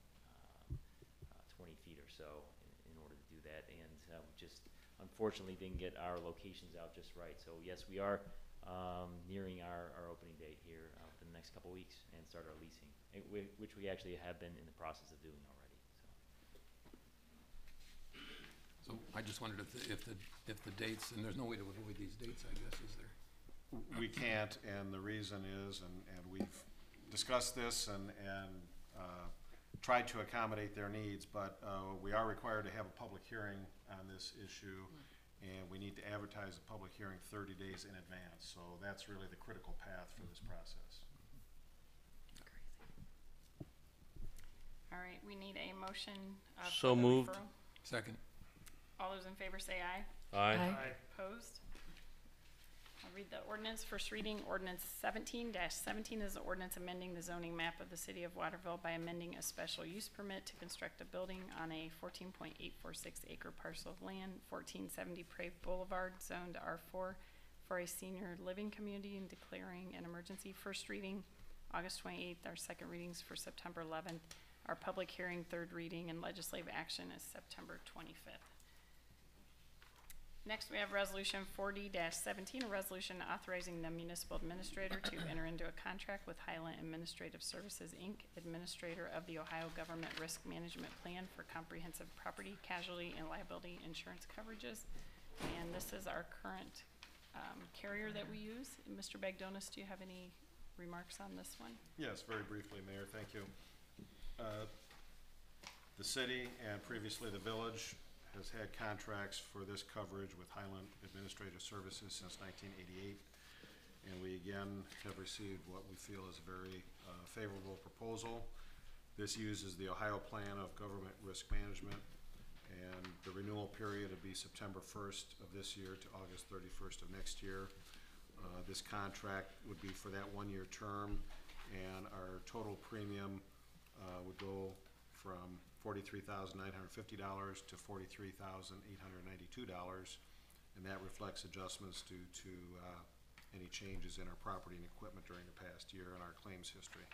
Speaker 20: 20 feet or so in order to do that, and just unfortunately didn't get our locations out just right. So yes, we are nearing our opening date here within the next couple weeks and start our leasing, which we actually have been in the process of doing already.
Speaker 17: So I just wondered if the dates, and there's no way to avoid these dates, I guess, is there?
Speaker 2: We can't, and the reason is, and we've discussed this and tried to accommodate their needs, but we are required to have a public hearing on this issue, and we need to advertise the public hearing 30 days in advance. So that's really the critical path for this process.
Speaker 3: All right, we need a motion.
Speaker 1: So
Speaker 3: for the
Speaker 1: moved.
Speaker 3: referral.
Speaker 17: Second.
Speaker 3: All those in favor say aye.
Speaker 1: Aye.
Speaker 4: Aye.
Speaker 3: Opposed? I'll read the ordinance. First reading, ordinance 17-17 is the ordinance amending the zoning map of the city of Waterville by amending a special use permit to construct a building on a 14.846 acre parcel of land, 1470 Prairie Boulevard, zoned R4 for a senior living community, and declaring an emergency. First reading, August 28th. Our second readings for September 11th. Our public hearing, third reading, and legislative action is September 25th. Next, we have Resolution 40-17, a resolution authorizing the municipal administrator to enter into a contract with Highland Administrative Services, Inc., administrator of the Ohio Government Risk Management Plan for comprehensive property, casualty, and liability insurance coverages. And this is our current carrier that we use. Mr. Bagdonis, do you have any remarks on this one?
Speaker 2: Yes, very briefly, Mayor, thank you. The city and previously the village has had contracts for this coverage with Highland Administrative Services since 1988. And we again have received what we feel is a very favorable proposal. This uses the Ohio Plan of Government Risk Management, and the renewal period would be September 1st of this year to August 31st of next year. This contract would be for that 1-year term, and our total premium would go from $43,950 to $43,892, and that reflects adjustments due to any changes in our property and equipment during the past year and our claims history.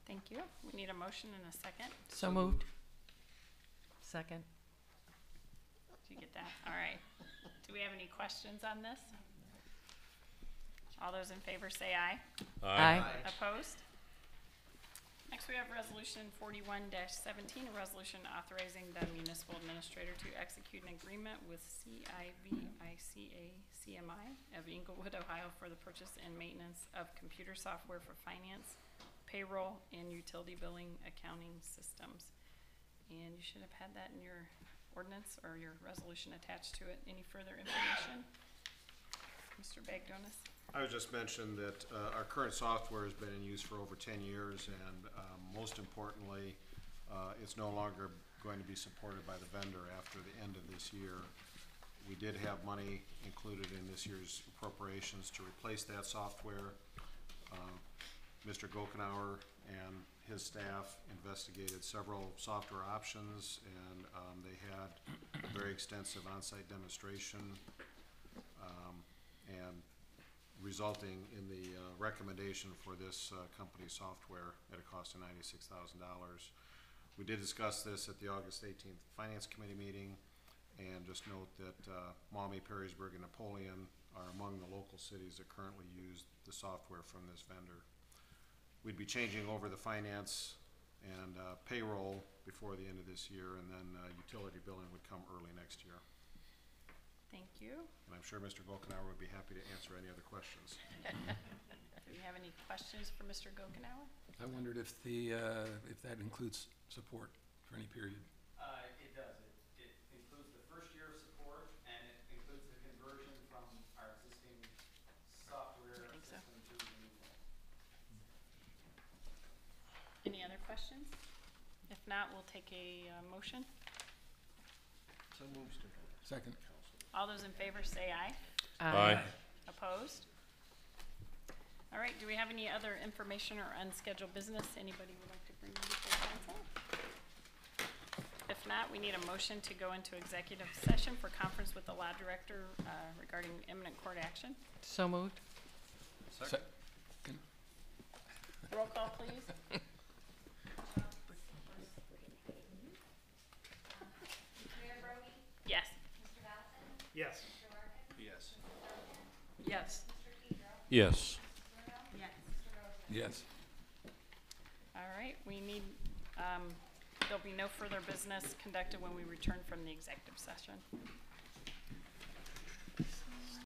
Speaker 3: Thank you. We need a motion and a second.
Speaker 7: So moved. Second.
Speaker 3: Did you get that? All right. Do we have any questions on this? All those in favor say aye.
Speaker 7: Aye.
Speaker 3: Opposed? Next, we have Resolution 41-17, a resolution authorizing the municipal administrator to execute an agreement with CMI of Englewood, Ohio for the purchase and maintenance of computer software for finance, payroll, and utility billing accounting systems. And you should have had that in your ordinance or your resolution attached to it. Any further information? Mr. Bagdonis?
Speaker 2: I would just mention that our current software has been in use for over 10 years, and most importantly, it's no longer going to be supported by the vendor after the end of this year. We did have money included in this year's appropriations to replace that software. Mr. Gokenauer and his staff investigated several software options, and they had a very extensive on-site demonstration, and resulting in the recommendation for this company's software at a cost of $96,000. We did discuss this at the August 18th Finance Committee meeting, and just note that Maumee, Perrysburg, and Napoleon are among the local cities that currently use the software from this vendor. We'd be changing over the finance and payroll before the end of this year, and then utility billing would come early next year.
Speaker 3: Thank you.
Speaker 2: And I'm sure Mr. Gokenauer would be happy to answer any other questions.
Speaker 3: Do we have any questions for Mr. Gokenauer?
Speaker 17: I wondered if if that includes support for any period.
Speaker 21: It does. It includes the first year of support, and it includes the conversion from our existing software system to the new one.
Speaker 3: Any other questions? If not, we'll take a motion.
Speaker 19: So moves to.
Speaker 17: Second.
Speaker 3: All those in favor say aye.
Speaker 1: Aye.
Speaker 3: Opposed? All right, do we have any other information or unscheduled business anybody would like to bring before council? If not, we need a motion to go into executive session for conference with the law director regarding imminent court action.
Speaker 7: So moved.
Speaker 17: Second.
Speaker 3: Roll call, please. Yes.
Speaker 4: Yes.
Speaker 19: Yes.
Speaker 7: Yes.
Speaker 1: Yes.
Speaker 17: Yes.
Speaker 3: All right, we need, there'll be no further business conducted when we return from the executive session.